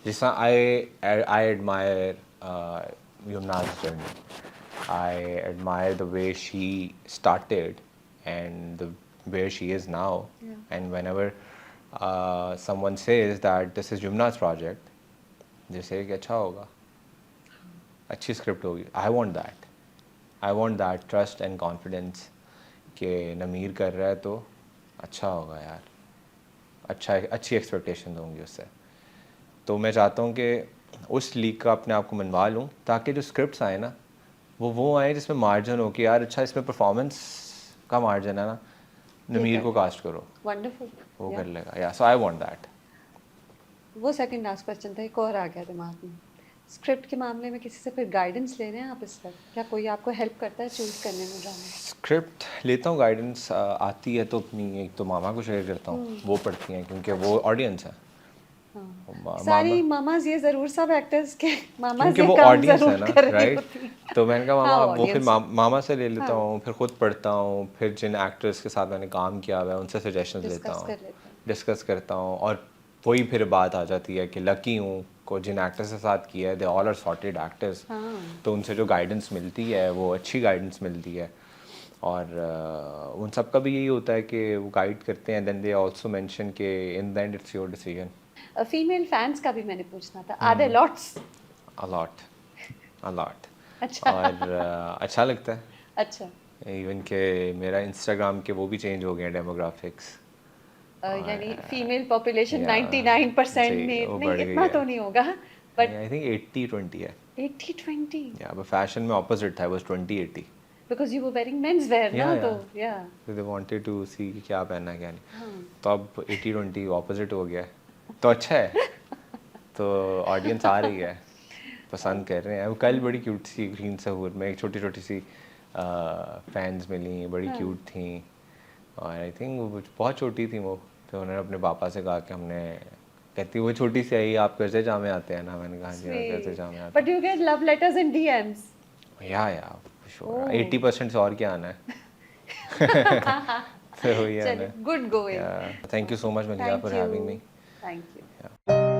जिस I admire Yumna's journey. I admire the way she started and where she is now. Yeah. And whenever someone says that this is Yumna's project, जैसे कि अच्छा होगा, अच्छी स्क्रिप्ट होगी। I want that trust and confidence कि नमीर कर रहा है तो अच्छा होगा यार, अच्छा अच्छी एक्सपेक्टेशन होंगी उससे। तो मैं चाहता हूँ कि उस लीग का अपने आप को मनवा लूँ, ताकि जो स्क्रिप्ट्स आए ना वो आए जिसमें मार्जिन हो कि यार अच्छा इसमें परफॉर्मेंस का मार्जिन है ना, नमीर को कास्ट करो, वंडरफुल। वो कर लेगा। या सो आई वांट दैट। वो सेकंड लास्ट क्वेश्चन था, एक और आ गया दिमाग में। स्क्रिप्ट के मामले में किसी से फिर गाइडेंस ले रहे हैं आप इस वक्त? क्या कोई आपको हेल्प करता है चूज करने में ड्रामा? स्क्रिप्ट लेता हूँ, गाइडेंस आती है तो अपनी एक तो मामा को शेयर करता हूँ, वो पढ़ती हैं क्योंकि वो ऑडियंस है। हाँ मामा, सारी मामाज ये जरूर सब एक्टर्स के मामाज क्योंकि ये वो काम ऑडियंस है जरूर ना कर रही राइट। होती हैं। तो मैंने कहा हाँ मामा, वो फिर ऑडियंस मामा से ले लेता हाँ हूँ, फिर खुद पढ़ता हूँ, फिर जिन एक्टर्स के साथ मैंने काम किया हुआ है उनसे सजेशंस लेता डिस्कस हूँ, कर लेते हैं। डिस्कस करता हूँ। और वही फिर बात आ जाती है कि लकी हूँ को जिन एक्टर्स के साथ किया है, they all are sorted actors. हाँ तो उनसे जो गाइडेंस मिलती है वो अच्छी गाइडेंस मिलती है। और उन सब का भी यही होता है कि वो गाइड करते हैं, देन दे आल्सो मेंशन कि in the end it's your decision. Female fans का भी मैंने पूछना था, are there lots? A lot, a lot. अच्छा और अच्छा लगता है। अच्छा इवन के मेरा इंस्टाग्राम के वो भी चेंज हो गए हैं डेमोग्राफिक्स। यानी फीमेल पॉपुलेशन Yeah, 99% जी, में वो नहीं बढ़ गई इतना है। तो नहीं होगा बट आई थिंक 80-20 है। 80-20 या अब फैशन में ऑपोजिट था, was 20-80। Because you were wearing men's wear ना या तो या दे वांटेड टू सी क्या पहनना है क्या नहीं। हाँ तो अब 80-20 ऑपोजिट हो गया है, तो अच्छा है। तो ऑडियंस आ रही है, पसंद कर रहे हैं। वो कल बड़ी क्यूट सी ग्रीन सहूर में एक छोटी छोटी सी फैंस मिली, बड़ी हाँ। क्यूट थी। और आई थिंक वो बहुत छोटी थी वो, तो उन्होंने अपने पापा से कहा कि हमने, कहती वो छोटी सी आई, आप कैसे जामे आते हैं ना। मैंने कहा जी मैं कैसे जामे आता but you get love letters in DMs हूँ। या Oh. 80% से और क्या आना है। तो वही आना चलो है। Good going thank you so much Maliha thank for you having me. Thank you